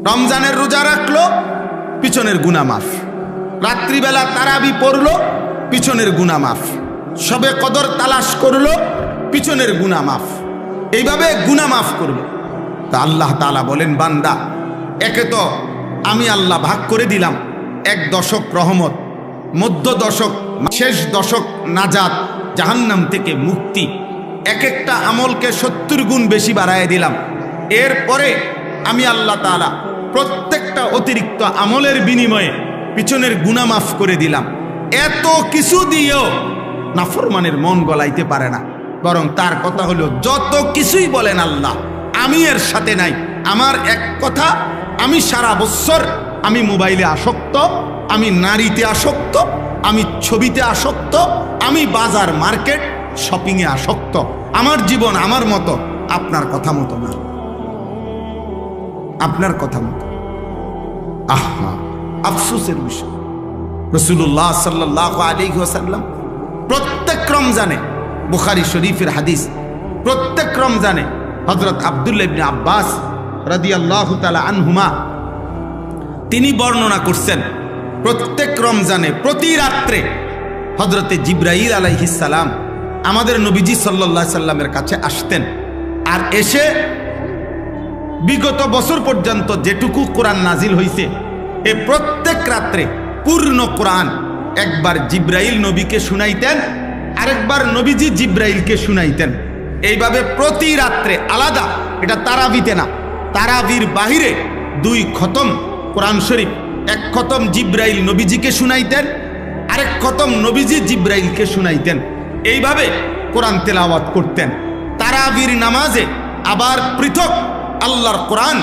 রমজানের রোজা রাখলো, পিছনের গুনাহ মাফ। রাত্রিবেলা তারাবি পড়লো, পিছনের গুনাহ মাফ। শবে কদর তালাশ করলো, পিছনের গুনাহ মাফ। এইভাবে গুনাহ মাফ করলো। তা আল্লাহ তাআলা বলেন, বান্দা, একে তো আমি আল্লাহ ভাগ করে দিলাম 1 দশক রহমত, মধ্য দশক, শেষ দশক নাজাত, জাহান্নাম থেকে মুক্তি। এক একটা আমলকে 70 গুণ বেশি বাড়ায় দিলাম। এরপরে আমি আল্লাহ তাআলা প্রত্যেকটা অতিরিক্ত আমলের বিনিময়ে পিছনের গুনাহ মাফ করে দিলাম। এত কিছু দিয়েও নাফরমানের মন গলাইতে পারে না। বরং তার কথা হলো, যত কিছুই বলেন আল্লাহ, আমি এর সাথে নাই। আমার এক কথা, আমি সারা বছর আমি মোবাইলে আসক্ত, আমি নারীতে আসক্ত, আমি ছবিতে আসক্ত, আমি বাজার মার্কেট শপিংয়ে আসক্ত। আমার জীবন আমার মতো, আপনার কথা মতো না, আপনার কথা মতো। আহা, আফসোসের বিষয়। রাসূলুল্লাহ সাল্লাল্লাহু আলাইহি ওয়াসাল্লাম প্রত্যেক রমজানে, বুখারী শরীফের হাদিস, প্রত্যেক রমজানে হযরত আব্দুল্লাহ ইবনে আব্বাস রাদিয়াল্লাহু তাআলা আনহুমা তিনি বর্ণনা করছেন, প্রত্যেক রমজানে প্রতি রাত্রে হযরতে জিবরাইল আলাইহিস সালাম আমাদের নবীজি সাল্লাল্লাহু আলাইহি সাল্লামের কাছে আসতেন। আর এসে বিগত বছর পর্যন্ত যেটুকু কোরআন নাজিল হয়েছে, এ প্রত্যেক রাত্রে পূর্ণ কোরআন একবার জিবরাইল নবীকে শুনাইতেন, আরেকবার নবীজি জিবরাইলকে শুনাইতেন। এইভাবে প্রতি রাত্রে আলাদা। এটা তারাবিতে না, তারাবির বাহিরে 2 খতম কোরআন শরীফ। 1 খতম জিবরাইল নবীজিকে শুনাইতেন, আরেক খতম নবীজি জিবরাইলকে শুনাইতেন। এইভাবে কোরআন তেলাওয়াত করতেন। তারাবির নামাজে আবার পৃথক আল্লাহর কোরআন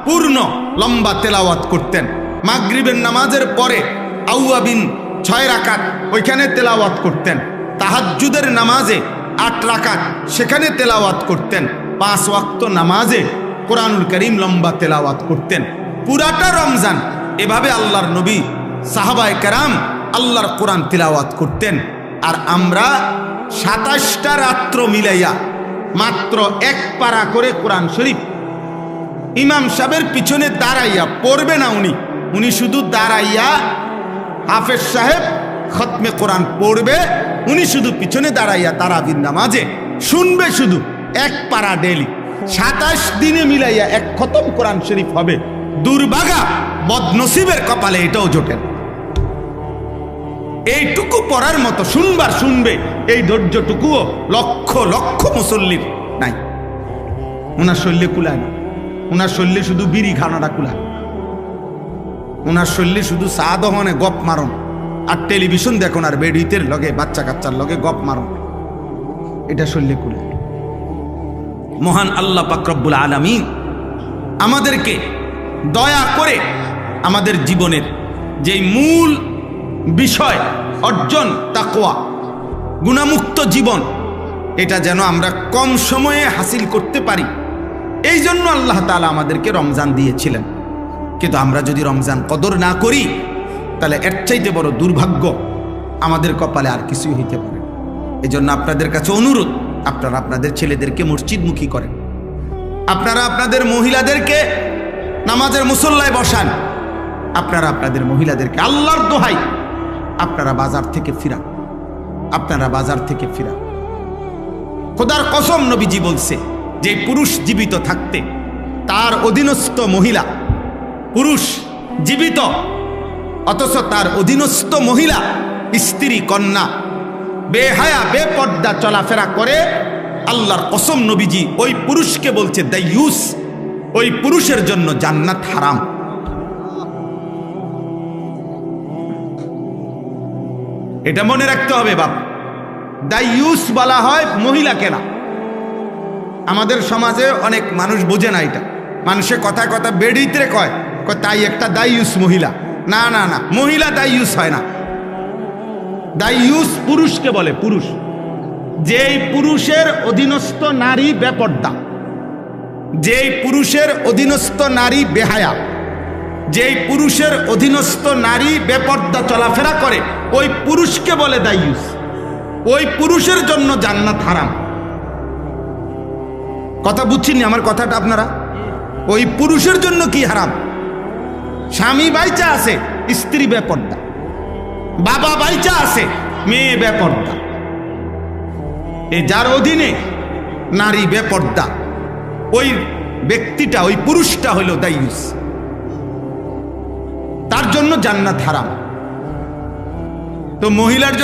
পূর্ণ লম্বা তেলাওয়াত করতেন। মাগরিবের নামাজের পরে আউয়াবিন 6 রাকাত ওইখানে তেলাওয়াত করতেন। তাহাজ্জুদের নামাজে 8 রাকাত সেখানে তেলাওয়াত করতেন। 5 ওয়াক্ত নামাজে কোরআনুল কারীম লম্বা তেলাওয়াত করতেন। পুরাটা রমজান এভাবে আল্লাহর নবী, সাহাবায়ে কেরাম আল্লাহর কোরআন তেলাওয়াত করতেন। আর আমরা 27টা রাত্র মিলাইয়া মাত্র 1 পারা করে কোরআন শরীফ ইমাম সাহেবের পিছনে দাঁড়াইয়া পড়বে না। উনি শুধু দাঁড়াইয়া, হাফেজ সাহেব খতমে কোরআন পড়বে, উনি শুধু পিছনে দাঁড়াইয়া তারাবির নামাজে শুনবে শুধু 1 পারা ডেলি। 27 দিনে মিলাইয়া 1 খতম কোরআন শরীফ হবে। দুর্ভাগা বদনসিবের কপালে এটাও জোটে না। এইটুকু পড়ার মতো শুনবার শুনবে, এই ধৈর্যটুকুও লক্ষ লক্ষ মুসল্লির নাই। ওনার শরীরে কুলায় না, ওনার শরীরে শুধু বিড়ি খানাটা কুলায়, ওনার শরীরে শুধু চা দহনে গপ মারন আর টেলিভিশন দেখুন আর বেডিতের লগে বাচ্চা কাচ্চার লগে গপ মারন, এটা শরীরে কুলায়। মহান আল্লাহ পাক রব্বুল আলামিন আমাদেরকে দয়া করে আমাদের জীবনের যেই মূল বিষয় অর্জন, তাকওয়া, গুনাহমুক্ত জীবন, এটা যেন আমরা কম সময়ে হাসিল করতে পারি, এই জন্য আল্লাহ তাআলা আমাদেরকে রমজান দিয়েছিলেন। কিন্তু আমরা যদি রমজান কদর না করি, তাহলে এর চাইতে বড় দুর্ভাগ্য আমাদের কপালে আর কিছুই হইতে পারে। এই জন্য আপনাদের কাছে অনুরোধ, আপনারা আপনাদের ছেলেদেরকে মসজিদমুখী করেন, আপনারা আপনাদের মহিলাদেরকে নামাজের মুসল্লায় বসান, আপনারা আপনাদের মহিলাদেরকে, আল্লাহর দোহাই, আপনারা বাজার থেকে ফিরান, আপনারা বাজার থেকে ফিরান। খোদার কসম, নবীজি বলছে যে পুরুষ জীবিত থাকতে তার অধীনস্থ মহিলা, পুরুষ জীবিত অথচ তার অধীনস্থ মহিলা, স্ত্রী, কন্যা বেহায়া বেপর্দা চলাফেরা করে, আল্লাহর কসম নবীজি ওই পুরুষকে বলছে দাইয়ুস, ওই পুরুষের জন্য জান্নাত হারাম। এটা মনে রাখতে হবে বাপ। দাইয়ুস বলা হয় মহিলাকে না। আমাদের সমাজে অনেক মানুষ বোঝে না এটা। মানুষে কথায় কথা বেড়িতে কয় তাই একটা দাইয়ুস মহিলা। না না না, মহিলা দাইয়ুস হয় না। দাইয়ুস পুরুষকে বলে। পুরুষ, যেই পুরুষের অধীনস্থ নারী বেপর্দা, যেই পুরুষের অধীনস্থ নারী বেহায়া, যেই পুরুষের অধীনস্থ নারী বেপর্দা চলাফেরা করে, ওই পুরুষকে বলে দাইয়ুস। ওই পুরুষের জন্য জান্নাত হারাম। কথা বুঝছেন আমার কথাটা আপনারা? ওই পুরুষের জন্য কি হারাম? স্বামী বাইচা আছে, স্ত্রী বেপর্দা, বাবা বাইচা আছে, মেয়ে বেপর্দা। এই যার অধীনে নারী বেপর্দা, ওই ব্যক্তিটা, ওই পুরুষটা হলো দায়ুস, তার জন্য জান্নাত হারাম। তো মহিলার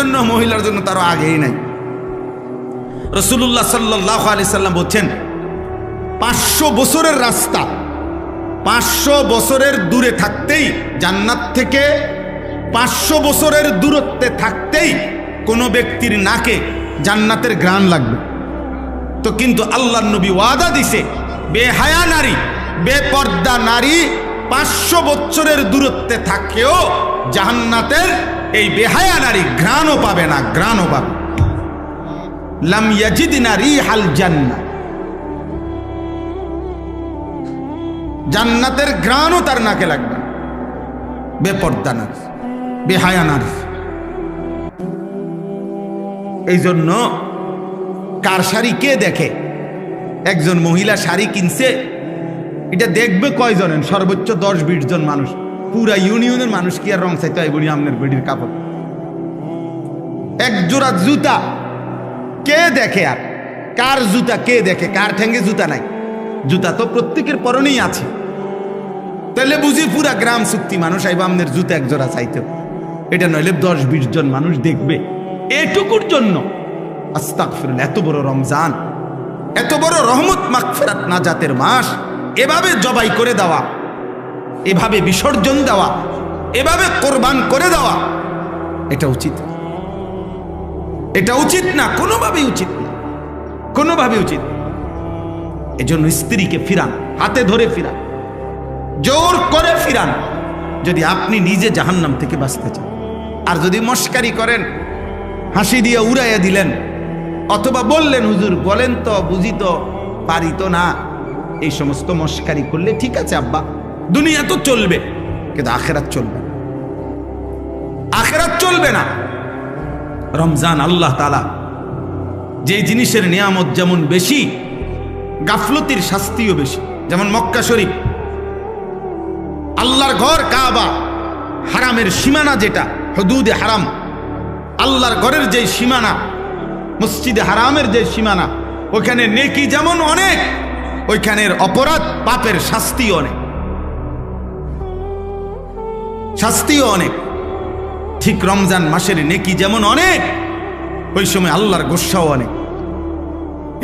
জন্য তারও আগেই নাই। রাসূলুল্লাহ সাল্লাল্লাহু আলাইহি সাল্লাম বলছেন 500 বছরের রাস্তা, 500 বছরের দূরে থাকতেই, জান্নাত থেকে 500 বছরের দূরত্বে থাকতেই কোনো ব্যক্তির নাকে জান্নাতের ঘ্রাণ লাগবে। তো কিন্তু আল্লাহর নবী ওয়াদা দিছে, বেহায়া নারী, বেপর্দা নারী 500 বছরের দূরত্বে থাকেও জান্নাতের এই বেহায়া নারী ঘ্রাণও পাবে না, ঘ্রাণও পাবে। লাম ইয়াজিদনা রিহাল জান্নাহ, জান্নাতের ঘ্রাণও তার নাকে লাগবে। বেপর্দা নারী, বেহায়া নারী। এই জন্য কার শাড়ি কে দেখে? একজন মহিলা শাড়ি কিনছে, এটা দেখবে কয়জনের? সর্বোচ্চ 10-20 জন মানুষ। পুরা ইউনিয়নের মানুষ কি আর রং চাইতে হয় বলি আপনার বেডির কাপড়? এক জোড়া জুতা কে দেখে? আর কার জুতা কে দেখে? কার ঠ্যাঙ্গে জুতা নাই? জুতা তো প্রত্যেকের পরনেই আছে। তাহলে বুঝি পুরা গ্রাম চুক্তি মানুষ আইবা আপনার জুতা এক জোড়া চাইতে। এটা নইলে 10-20 জন মানুষ দেখবে। এটুকুর জন্য আস্তাগফিরুল্লাহ, এত বড় রমজান, এত বড় রহমত মাগফিরাত নাজাতের মাস, এভাবে জবাই করে দেওয়া, এভাবে বিসর্জন দেওয়া, এভাবে কোরবান করে দেওয়া, এটা উচিত? এটা উচিত না, কোনোভাবেই উচিত না, কোনোভাবে উচিত। এজন্য স্ত্রীকে ফিরান, হাতে ধরে ফিরান, জোর করে ফিরান, যদি আপনি নিজে জাহান্নাম থেকে বাঁচতে চান। আর যদি মস্কারি করেন, হাসি দিয়ে উড়াইয়া দিলেন, অথবা বললেন হুজুর বলেন তো, বুঝি তো, পারি তো না, এই সমস্ত মস্কারি করলে ঠিক আছে আব্বা, দুনিয়া তো চলবে, কিন্তু আখেরাত চলবে না, আখেরাত চলবে না। রমজান আল্লাহ তাআলা যে জিনিসের নিয়ামত যেমন বেশি, গাফলতির শাস্তিও বেশি। যেমন মক্কা শরীফ, আল্লাহর ঘর কাবা, হারামের সীমানা যেটা, হুদুদে হারাম, আল্লাহর ঘরের যে সীমানা, মসজিদে হারামের যে সীমানা, ওখানে নেকি যেমন অনেক, ওইখানের অপরাধ পাপের শাস্তিও অনেক, শাস্তিও অনেক। ঠিক রমজান মাসের নেকি যেমন অনেক, ওই সময় আল্লাহর গোসাও অনেক।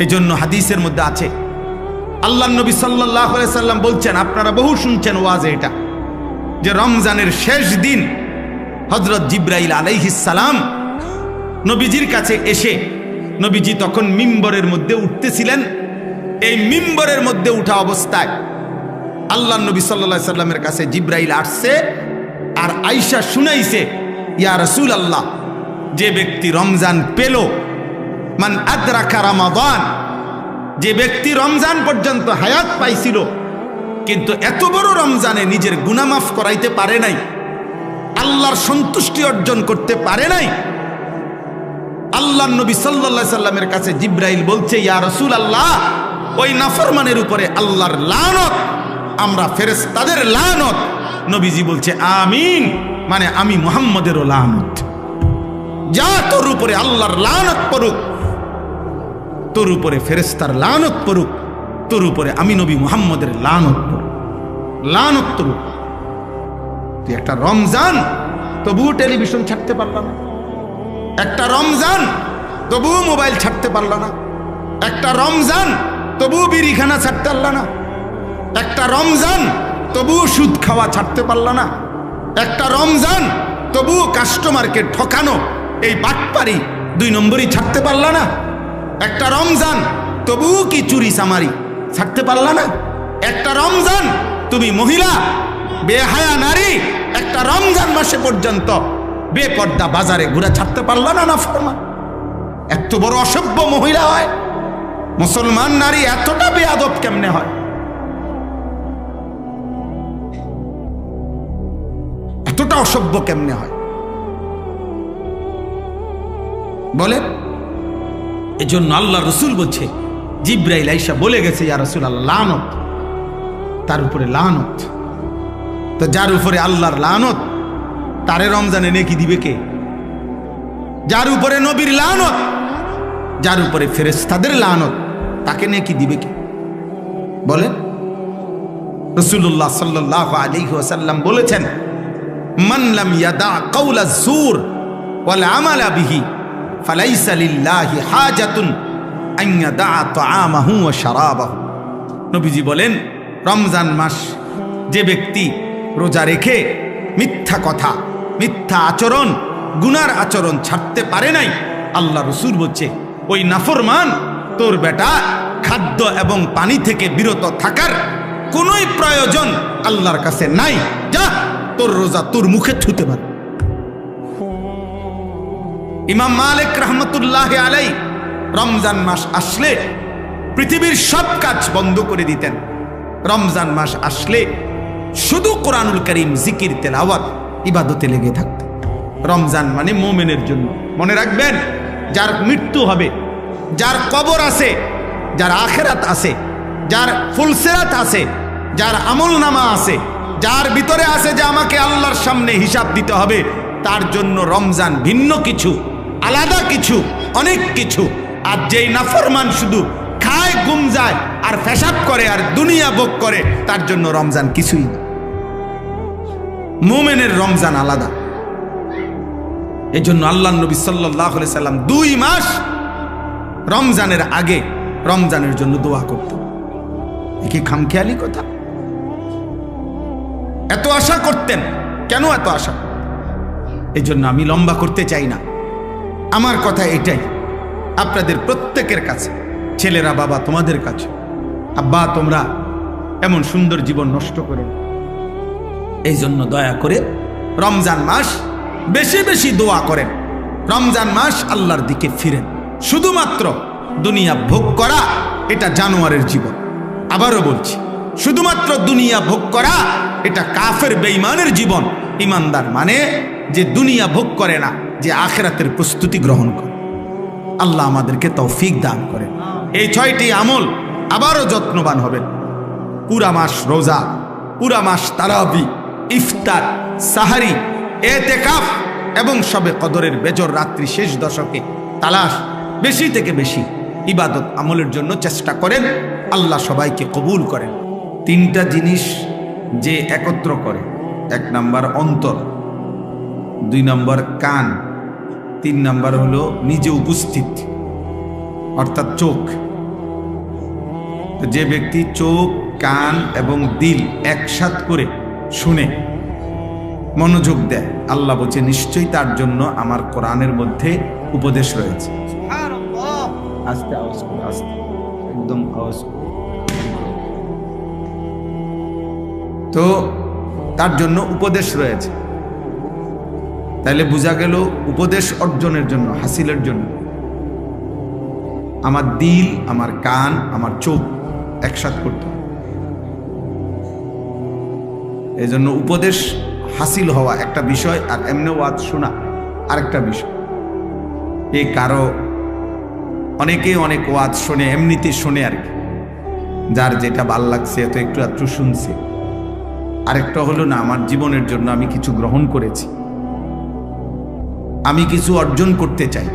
এই জন্য হাদিসের মধ্যে আছে, আল্লাহর নবী সাল্লাল্লাহু আলাইহি সাল্লাম বলছেন, আপনারা বহু শুনছেন ওয়াজে এটা, যে রমজানের শেষ দিন হযরত জিবরাইল আলাইহিস সালাম নবীজির কাছে এসে, নবীজি তখন মিম্বরের মধ্যে উঠতেছিলেন, এই মিম্বরের মধ্যে উঠা অবস্থায় আল্লাহর নবী সাল্লাল্লাহু আলাইহি সাল্লামের কাছে জিবরাইল আসছে, আর আয়েশা শুনাইছে, ইয়া রাসূলুল্লাহ, যে ব্যক্তি রমজান পেল, মান আদরাকা রমাদান, যে ব্যক্তি রমজান পর্যন্ত হায়াত পাইছিল কিন্তু এত বড় রমজানে নিজের গুনাহ মাফ করাইতে পারে নাই, আল্লাহর সন্তুষ্টি অর্জন করতে পারে নাই, আল্লাহর নবী সাল্লাল্লাহু আলাইহি সাল্লামের কাছে জিবরাইল বলছে, ইয়া রাসূলুল্লাহ, ওই নাফরমানের উপরে আল্লাহর লানত, আমরা ফেরেশতাদের লানত। নবীজি বলছে আমিন, মানে আমি মুহাম্মদেরও লানত। যা তোর উপরে আল্লাহর লানত পড়ুক, তোর উপরে ফেরেশতার লানত পড়ুক, তোর উপরে আমি নবী মুহাম্মদের লানত পড়ুক, লানত পড়ুক। তুই একটা রমজান তবুও টেলিভিশন ছাড়তে পারল না, একটা রমজান তবুও মোবাইল ছাড়তে পারল না, একটা রমজান তবুও বিড়িখানা ছাড়তে পারল না, একটা রমজান তবুও সুদ খাওয়া ছাড়তে পারল না, একটা রমজান তবুও কাস্টমারকে ঠকানো, এই বাটপারি 2 নম্বরই ছাড়তে পারল না, একটা রমজান তবুও কি চুরি চামারি ছাড়তে পারল না, একটা রমজান তুমি মহিলা বেহায়া নারী একটা রমজান মাসে পর্যন্ত বেপর্দা বাজারে ঘুরে ছাড়তে পারল না। না ফরমান, এত বড় অসভ্য মহিলা হয়, মুসলমান নারী এতটা বেয়াদব কেমনে হয়? এতটা অসভ্য কেমনে হয় বলে? এজন্য আল্লাহ রসুল বলছে, জিবরাইল আইসা বলে গেছে, ইয়া রাসূলুল্লাহ, লানত, তার উপরে লানত। তো তো যার উপরে আল্লাহর লানত, তারে রমজানে নেকি দিবে কে? যার উপরে নবীর লানত, যার উপরে ফেরেশতাদের লানত, তাকে নেকি দিবে কে? বলেন। রাসূলুল্লাহ সাল্লাল্লাহু আলাইহি ওয়াসাল্লাম বলেছেন, মান লাম ইয়াদা কাওলা যুর ওয়াল আমালা বিহি ফালাইসা লিল্লাহি হাজাতুন আন ইয়াদা তাআমাহু ওয়া শারাবাহু। নবীজি বলেন, রমজান মাস যে ব্যক্তি রোজা রেখে মিথ্যা কথা, মিথ্যা আচরণ, গুনার আচরণ ছাড়তে পারে নাই, আল্লাহ রাসূল বলছে ওই নাফরমান তোর বেটা খাদ্য এবং পানি থেকে বিরত থাকার কোনোই প্রয়োজন আল্লাহর কাছে নাই, যা তোর রোজা তোর মুখে থুতে পারে। ইমাম মালিক রাহমাতুল্লাহি আলাইহি রমজান মাস আসলে পৃথিবীর সব কাজ বন্ধ করে দিতেন। রমজান মাস আসলে শুধু কোরআনুল কারীম, জিকির, তেলাওয়াত, ইবাদতে লেগে থাকত। রমজান মানে মুমিনের জন্য। মনে রাখবেন, যার মৃত্যু হবে, যার কবর আছে, যার আখিরাত আছে, যার ফুলসিরাত আছে, যার আমলনামা আছে, যার ভিতরে আছে যে আমাকে আল্লাহর সামনে হিসাব দিতে হবে, তার জন্য রমজান ভিন্ন কিছু, আলাদা কিছু, অনেক কিছু। আর যেই নাফরমান শুধু খায়, ঘুম যায় আর পেশাব করে আর দুনিয়া ভোগ করে, তার জন্য রমজান কিছুই না। মুমিনের রমজান আলাদা। এই জন্য আল্লাহর নবী সাল্লাল্লাহু আলাইহি সাল্লাম 2 মাস রমজানের আগে রমজানের জন্য দোয়া করতেন। কি খামখেয়ালি কথা! এত আশা করতেন কেন? এত আশা, এই জন্য আমি লম্বা করতে চাই না। আমার কথা এটাই, আপনাদের প্রত্যেকের কাছে, ছেলেরা, বাবা তোমাদের কাছে, আব্বা তোমরা এমন সুন্দর জীবন নষ্ট করো না। এই জন্য দয়া করে রমজান মাস বেশি বেশি দোয়া করেন। রমজান মাস আল্লাহর দিকে ফিরেন। শুধুমাত্র দুনিয়া ভোগ করা এটা জানোয়ারের জীবন। আবারও বলছি, শুধুমাত্র দুনিয়া ভোগ করা এটা কাফের বেঈমানের জীবন। ইমানদার মানে যে দুনিয়া ভোগ করে না, যে আখিরাতের প্রস্তুতি গ্রহণ করে। আল্লাহ আমাদেরকে তৌফিক দান করেন। এই 6টি আমল আবারও যত্নবান হবেন। পুরা মাস রোজা, পুরা মাস তারাবি, ইফতার, সাহারি, এতেকাফ এবং শবে কদরের বেজর রাত্রি শেষ দশকে তালাশ, বেশি থেকে বেশি ইবাদত আমলের জন্য চেষ্টা করেন। আল্লাহ সবাইকে কবুল করেন। 3টা জিনিস যে একত্র করে, 1 নাম্বার অন্তর, 2 নাম্বার কান, 3 নাম্বার হলো নিজে উপস্থিত অর্থাৎ চোখ। যে ব্যক্তি চোখ, কান এবং দিল একসাথে করে শুনে, মনোযোগ দেয়, আল্লাহ বলছে নিশ্চয়ই তার জন্য আমার কোরআনের মধ্যে উপদেশ রয়েছে। আস্তে আওয়াজ করে, আস্তে, একদম আওয়াজ। তো তার জন্য উপদেশ রয়েছে। তাইলে বোঝা গেল উপদেশ অর্জনের জন্য, হাসিলের জন্য আমার দিল, আমার কান, আমার চোখ একসাথে করতে হবে। এই জন্য উপদেশ হাসিল হওয়া একটা বিষয়, আর এমনি ওয়াজ শোনা আরেকটা বিষয়। এই কারো অনেকেই অনেক ওয়াজ শোনে, এমনিতে শোনে আর কি, যার যেটা ভাল লাগছে তো একটু একটু শুনছে। আরেকটা হলো না, আমার জীবনের জন্য আমি কিছু গ্রহণ করেছি, আমি কিছু অর্জন করতে চাই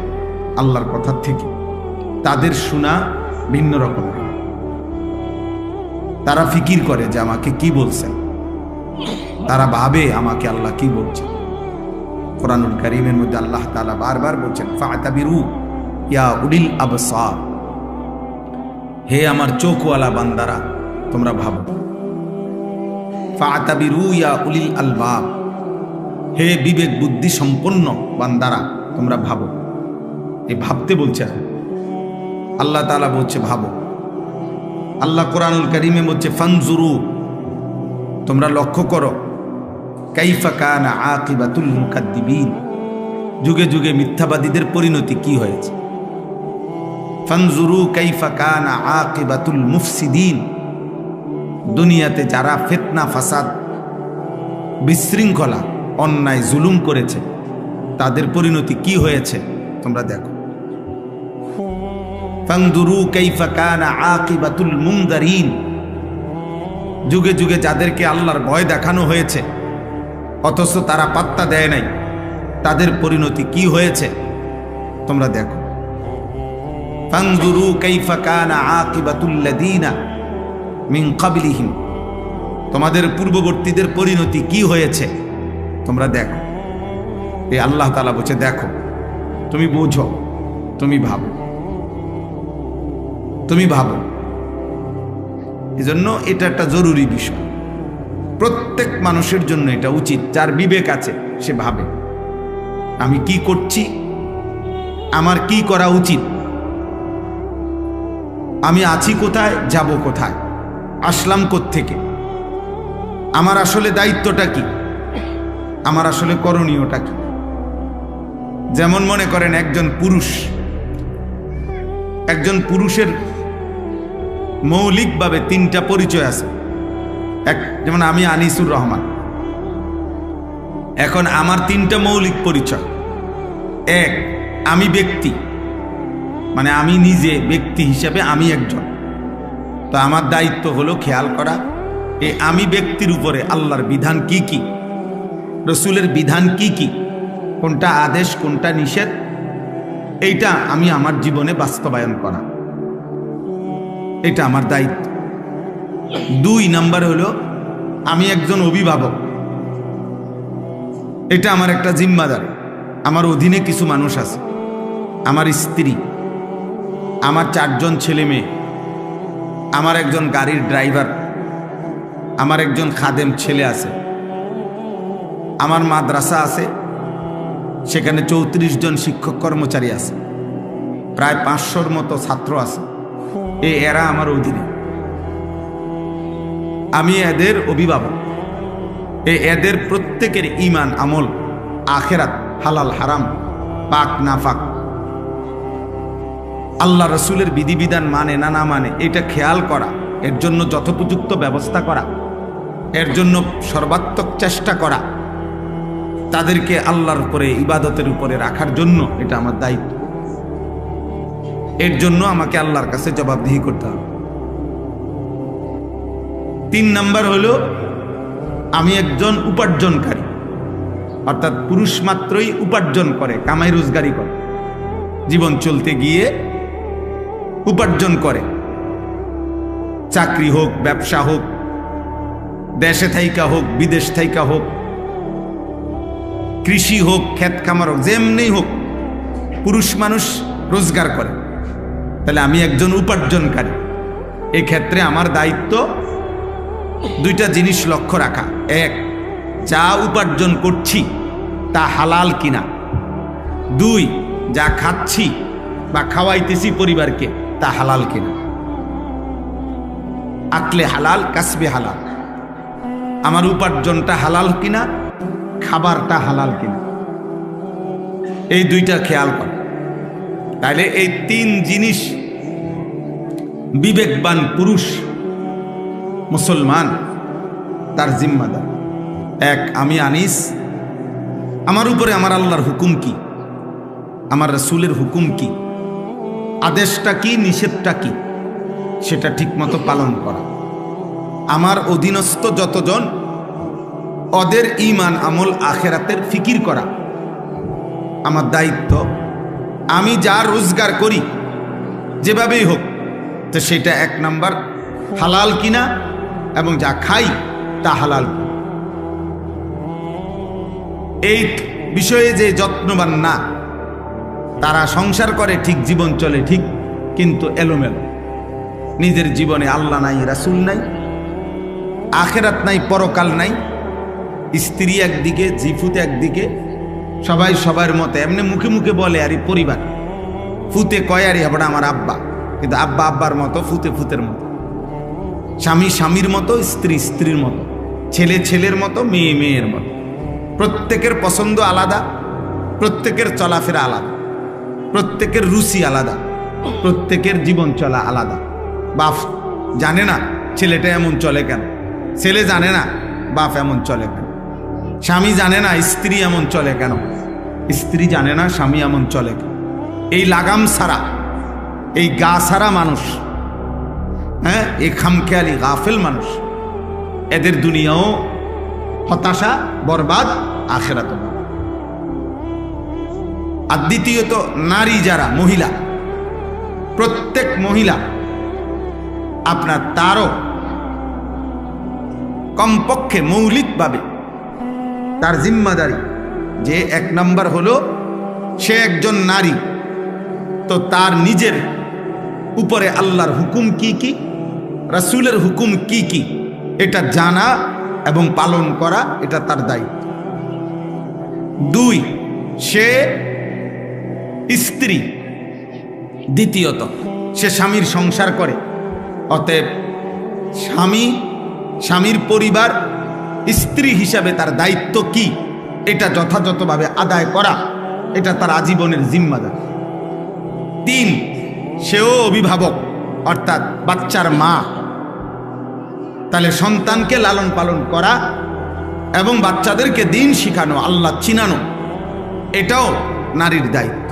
আল্লাহর কথা থেকে। তাদের শোনা ভিন্ন রকম। তারা ফিকির করে যে আমাকে কি বলছেন, তারা ভাবে আমাকে আল্লাহ কি বলছে। কোরআনুল কারীমের মধ্যে আল্লাহ তাআলা বারবার বলছেন, ফাতাবিরু ইয়া উলিল আবসার, হে আমার চোখওয়ালা বান্দারা তোমরা ভাবো। ফাতাবিরু ইয়া উলিল আলবাব, হে বিবেক বুদ্ধি সম্পন্ন বান্দারা তোমরা ভাবো। এই ভাবতে বলছে আল্লাহ তাআলা, বলছে ভাবো। আল্লাহ কোরআনুল কারীমে বলছে ফানজুরু, তোমরা লক্ষ্য করো, কাইফা কানা আকিবাতুল মুকাদ্দিবিন, যুগে যুগে মিথ্যাবাদীদের পরিণতি কি হয়েছে। ফানজুরু কাইফা কানা আকিবাতুল মুফসিদিন, দুনিয়াতে যারা ফিতনা, ফাসাদ, বিশৃঙ্খলা, অন্যায়, জুলুম করেছে তাদের পরিণতি কি হয়েছে তোমরা দেখো। ফানজুরু কাইফা কানা আকিবাতুল মুনদারিন, যুগে যুগে যাদেরকে আল্লাহর ভয় দেখানো হয়েছে অথচ তারা পাত্তা দেয় নাই, তাদের পরিণতি কি হয়েছে তোমরা দেখো। ফানজুরু কাইফা কানা আকিবাতুল লাযিনা মিন ক্বাবলিহিম, তোমাদের পূর্ববর্তীদের পরিণতি কি হয়েছে তোমরা দেখো। এই আল্লাহ তাআলা বলছে দেখো, তুমি বোঝো, তুমি ভাবো, তুমি ভাবো। এজন্য এটা একটা জরুরি বিষয়, প্রত্যেক মানুষের জন্য এটা উচিত। যার বিবেক আছে সে ভাবে আমি কি করছি, আমার কি করা উচিত, আমি আছি কোথায়, যাব কোথায়, আসলাম কোত্থেকে, আমার আসলে দায়িত্বটা কি, আমার আসলে করণীয়টা কি। যেমন মনে করেন একজন পুরুষের মৌলিকভাবে 3টা পরিচয় আছে। যেমন আমি আনিসুর রহমান, এখন আমার 3টা মৌলিক পরিচয়। এক, আমি ব্যক্তি, মানে আমি নিজে ব্যক্তি হিসেবে আমি একজন। তো আমার দায়িত্ব হলো খেয়াল করা এই আমি ব্যক্তির উপরে আল্লাহর বিধান কি কি, রসুলের বিধান কি কি, কোনটা আদেশ কোনটা নিষেধ, এইটা আমি আমার জীবনে বাস্তবায়ন করা, এটা আমার দায়িত্ব। 2 নাম্বার হলো আমি একজন অভিভাবক, এটা আমার একটা জিম্মাদারি। আমার অধীনে কিছু মানুষ আছে, আমার স্ত্রী, আমার 4 জন ছেলে মেয়ে, আমার একজন গাড়ির ড্রাইভার, আমার একজন খাদেম ছেলে আছে, আমার মাদ্রাসা আছে, সেখানে 34 জন শিক্ষক কর্মচারী আছে, প্রায় 500-র মতো ছাত্র আছে। এরা আমার অধীনে, আমি এদের অভিভাবক। এদের প্রত্যেকের ঈমান আমল, আখিরাত, হালাল হারাম, পাক না পাক, আল্লাহ রসুলের বিধিবিধান মানে না না মানে, এটা খেয়াল করা, এর জন্য যথোপযুক্ত ব্যবস্থা করা, এর জন্য সর্বাত্মক চেষ্টা করা, তাদেরকে আল্লাহর উপরে ইবাদতের উপরে রাখার জন্য এটা আমার দায়িত্ব। এর জন্য আমাকে আল্লাহর কাছে জবাবদিহি করতে হবে। 3 নাম্বার হলো আমি একজন উপার্জনকারী, অর্থাৎ পুরুষ মাত্রই উপার্জন করে, কামাই রোজগারি করে, জীবন চলতে গিয়ে উপার্জন করে, চাকরি হোক, ব্যবসা হোক, দেশে থাইকা হোক, বিদেশ থাইকা হোক, কৃষি হোক, ক্ষেত খামার হোক, যেমনি হোক, পুরুষ মানুষ রোজগার করে। তাহলে আমি একজন উপার্জনকারী। এক্ষেত্রে আমার দায়িত্ব 2টা জিনিস লক্ষ্য রাখা। 1, যা উপার্জন করছি তা হালাল কিনা। 2, যা খাচ্ছি বা খাওয়াইতেছি পরিবারকে তা হালাল কিনা। আকলে হালাল, কাসবে হালাল, আমার উপার্জনটা হালাল কিনা, খাবারটা হালাল কিনা, এই 2টা খেয়াল কর। তাহলে এই 3 জিনিস বিবেকবান পুরুষ মুসলমান তার জিম্মাদার। 1, আমি আনিস, আমার উপরে আমার আল্লাহর হুকুম কি, আমার রাসূলের হুকুম কি, আদেশটা কি, নিষেধটা কি, সেটা ঠিকমতো পালন করা। আমার অধীনস্থ যতজন, ওদের ঈমান আমল আখিরাতের ফিকির করা আমার দায়িত্ব। আমি যা রোজগার করি যেভাবেই হোক, তো সেটা 1 নাম্বার হালাল কিনা, এবং যা খাই তা হালাল কিনা। এই বিষয়ে যে যত্নবান না, তারা সংসার করে ঠিক, জীবন চলে ঠিক, কিন্তু এলোমেলো। নিজের জীবনে আল্লাহ নাই, রাসূল নাই, আখিরাত নাই, পরকাল নাই, স্ত্রী একদিকে, জিফুত একদিকে, সবাই সবার মতে এমনি মুখে মুখে বলে আরে পরিবার, ফুতে কয় আরে আবার আমার আব্বা, কিন্তু আব্বা আব্বার মতো, ফুতে ফুতের মতো, স্বামী স্বামীর মতো, স্ত্রী স্ত্রীর মতো, ছেলে ছেলের মতো, মেয়ে মেয়ের মতো। প্রত্যেকের পছন্দ আলাদা, প্রত্যেকের চলাফেরা আলাদা, প্রত্যেকের রুচি আলাদা, প্রত্যেকের জীবন চলা আলাদা। বাপ জানে না ছেলেটা এমন চলে কেন, ছেলে জানে না বাপ এমন চলে কেন, স্বামী জানে না স্ত্রী এমন চলে কেন, স্ত্রী জানে না স্বামী এমন চলে কেন। এই লাগাম ছাড়া, এই গা ছাড়া মানুষ, এই খামখেয়ালি গাফেল মানুষ, এদের দুনিয়াও হতাশা, বরবাদ, আখেরাত। আর দ্বিতীয়ত নারী যারা, মহিলা, প্রত্যেক মহিলা আপনার তারও কমপক্ষে মৌলিকভাবে তার জিম্মাদারি যে 1 নম্বর হলো সে একজন নারী, তো তার নিজের উপরে আল্লাহর হুকুম কি কি, রাসূলের হুকুম কি কি, এটা জানা এবং পালন করা, এটা তার দায়িত্ব। 2, সে স্ত্রী। দ্বিতীয়ত সে স্বামীর সংসার করে, অতএব স্বামীর পরিবার, স্ত্রী হিসাবে তার দায়িত্ব কি, এটা যথাযথভাবে আদায় করা, এটা তার আজীবনের জিম্মাদারি। 3, সেও অভিভাবক, অর্থাৎ বাচ্চার মা। তাহলে সন্তানকে লালন পালন করা এবং বাচ্চাদেরকে দিন শিখানো, আল্লাহ চিনানো, এটাও নারীর দায়িত্ব।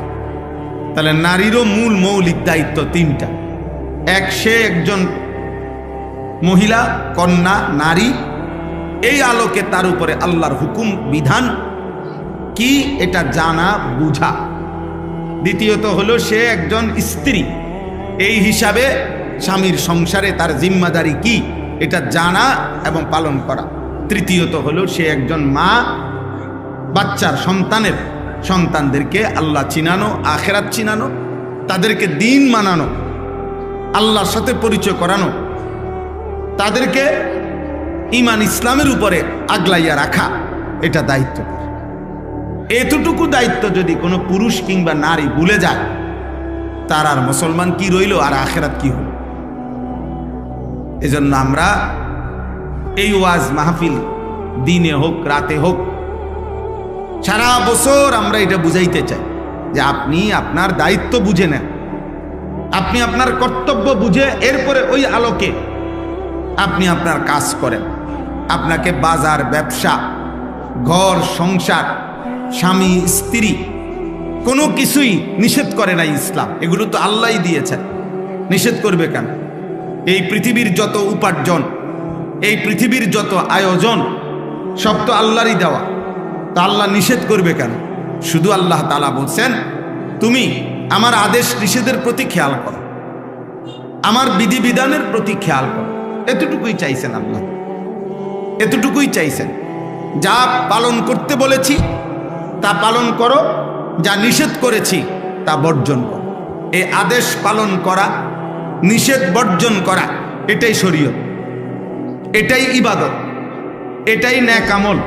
তাহলে নারীরও মূল মৌলিক দায়িত্ব 3টা। সে একজন মহিলা, কন্যা, নারী, এই আলোকে তার উপরে আল্লাহর হুকুম বিধান কি এটা জানা বুঝা। দ্বিতীয়ত হলো সে একজন স্ত্রী, এই হিসাবে স্বামীর সংসারে তার জিম্মাদারি কি এটা জানা এবং পালন করা। তৃতীয়ত হলো সে একজন মা, বাচ্চার সন্তানদেরকে আল্লাহ চিনানো, আখেরাত চিনানো, তাদেরকে দিন মানানো, আল্লাহর সাথে পরিচয় করানো, তাদেরকে ঈমান ইসলামের উপরে আগলাইয়া রাখা, এটা দায়িত্ব। এতটুকু দায়িত্ব যদি কোনো পুরুষ কিংবা নারী ভুলে যায়, তার আর মুসলমান কি রইল, আর আখেরাত কি হল? এজন্য আমরা এই ওয়াজ মাহফিল দিনে হোক রাতে হোক, সারা বছর আমরা এটা বুঝাইতে চাই যে আপনি আপনার দায়িত্ব বুঝে নেন, আপনি আপনার কর্তব্য বুঝে এরপরে ওই আলোকে আপনি আপনার কাজ করেন। আপনাকে বাজার, ব্যবসা, ঘর, সংসার, স্বামী, স্ত্রী কোনো কিছুই নিষেধ করে নাই ইসলাম। এগুলো তো আল্লাহই দিয়েছেন, নিষেধ করবে কেন? এই পৃথিবীর যত উপার্জন, এই পৃথিবীর যত আয়োজন, সব তো আল্লাহরই দেওয়া, তা আল্লাহ নিষেধ করবে কেন? শুধু আল্লাহ তাআলা বলছেন তুমি আমার আদেশ নিষেধের প্রতি খেয়াল করো, আমার বিধিবিধানের প্রতি খেয়াল করো। এতটুকুই চাইছেন আল্লাহ, এতটুকুই চাইছেন। যা পালন করতে বলেছি তা পালন করো, যা নিষেধ করেছি তা বর্জন করো। এই আদেশ পালন করা, নিষেধ বর্জন করা, এটাই শরীয়ত, এটাই ইবাদত, এটাই নেক আমল,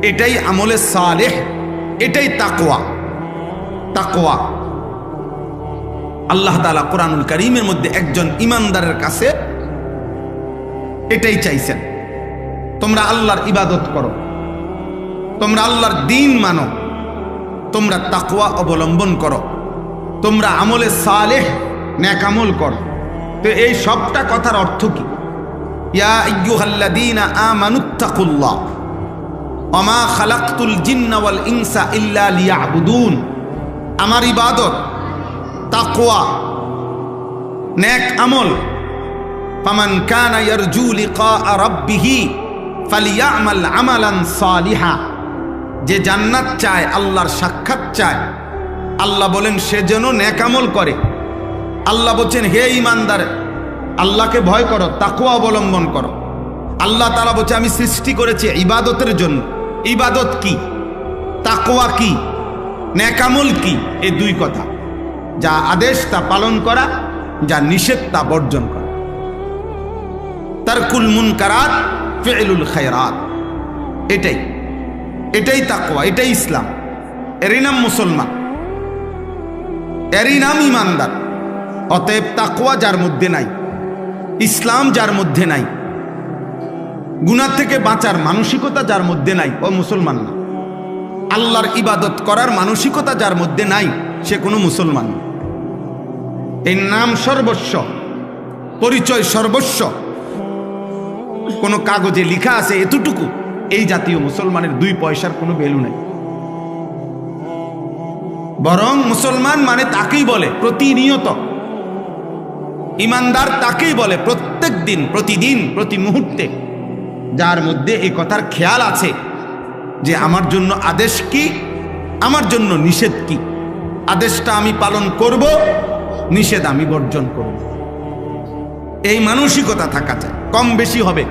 এটাই আমলে সালেহ, এটাই তাকওয়া। তাকওয়া আল্লাহ তাআলা কোরআনুল কারীমের মধ্যে একজন ঈমানদারের কাছে এটাই চাইছেন, তোমরা আল্লাহর ইবাদত করো, তোমরা আল্লাহর দ্বীন মানো, তোমরা তাকওয়া অবলম্বন করো, তোমরা আমলে সালেহ, নেক আমল করো। তো এই সবটা কথার অর্থ কি? ইয়া আইয়ুহাল্লাযীনা আমানুত্তাকুল্লাহ ওয়া মা খালাকতুল জিন্না ওয়াল ইনসা ইল্লা লিয়াবুদুন। আমার ইবাদত, তাকওয়া, নেক আমল। ফামান কানা ইয়ারজু লিকা রাব্বিহি ফালিয়ামাল আমালান সালিহা। যে জান্নাত চায়, আল্লাহর সাক্ষাৎ চায়, আল্লাহ বলেন সে যেন নেক আমল করে। আল্লাহ বলছেন হে ঈমানদার, আল্লাহকে ভয় করো, তাকওয়া অবলম্বন করো। আল্লাহ তাআলা বলছে আমি সৃষ্টি করেছি ইবাদতের জন্য। ইবাদত কি, তাকওয়া কি, নেক আমল কি? এই দুই কথা, যা আদেশ তা পালন করা, যা নিষেধ তা বর্জন করা। তারকুল মুনকারাত ফি'লুল খায়রাত, এটাই তাকওয়া, এটাই ইসলাম। এরই নাম মুসলমান, এরই নাম ঈমানদার। অতএব তাকওয়া যার মধ্যে নাই, ইসলাম যার মধ্যে নাই, গুনাহ থেকে বাঁচার মানসিকতা যার মধ্যে নাই, ও মুসলমান না। আল্লাহর ইবাদত করার মানসিকতা যার মধ্যে নাই, সে কোনো মুসলমান না। এই নাম সর্বস্ব, পরিচয় সর্বস্ব, কোনো কাগজে লেখা আছে এতটুকু, এই জাতীয় মুসলমানের 2 পয়সার কোনো ভ্যালু নাই। বরং মুসলমান মানে তাকেই বলে প্রতিনিয়ত, ঈমানদার তাকেই বলে প্রত্যেক দিন, প্রতিদিন, প্রতি মুহূর্তে যার মধ্যে এই কথার খেয়াল আছে যে আমার জন্য আদেশ কি, আমার জন্য নিষেধ কি, আদেশটা আমি পালন করব, নিষেধ আমি বর্জন করব। এই মানসিকতা থাকা চাই। কম বেশি হবে,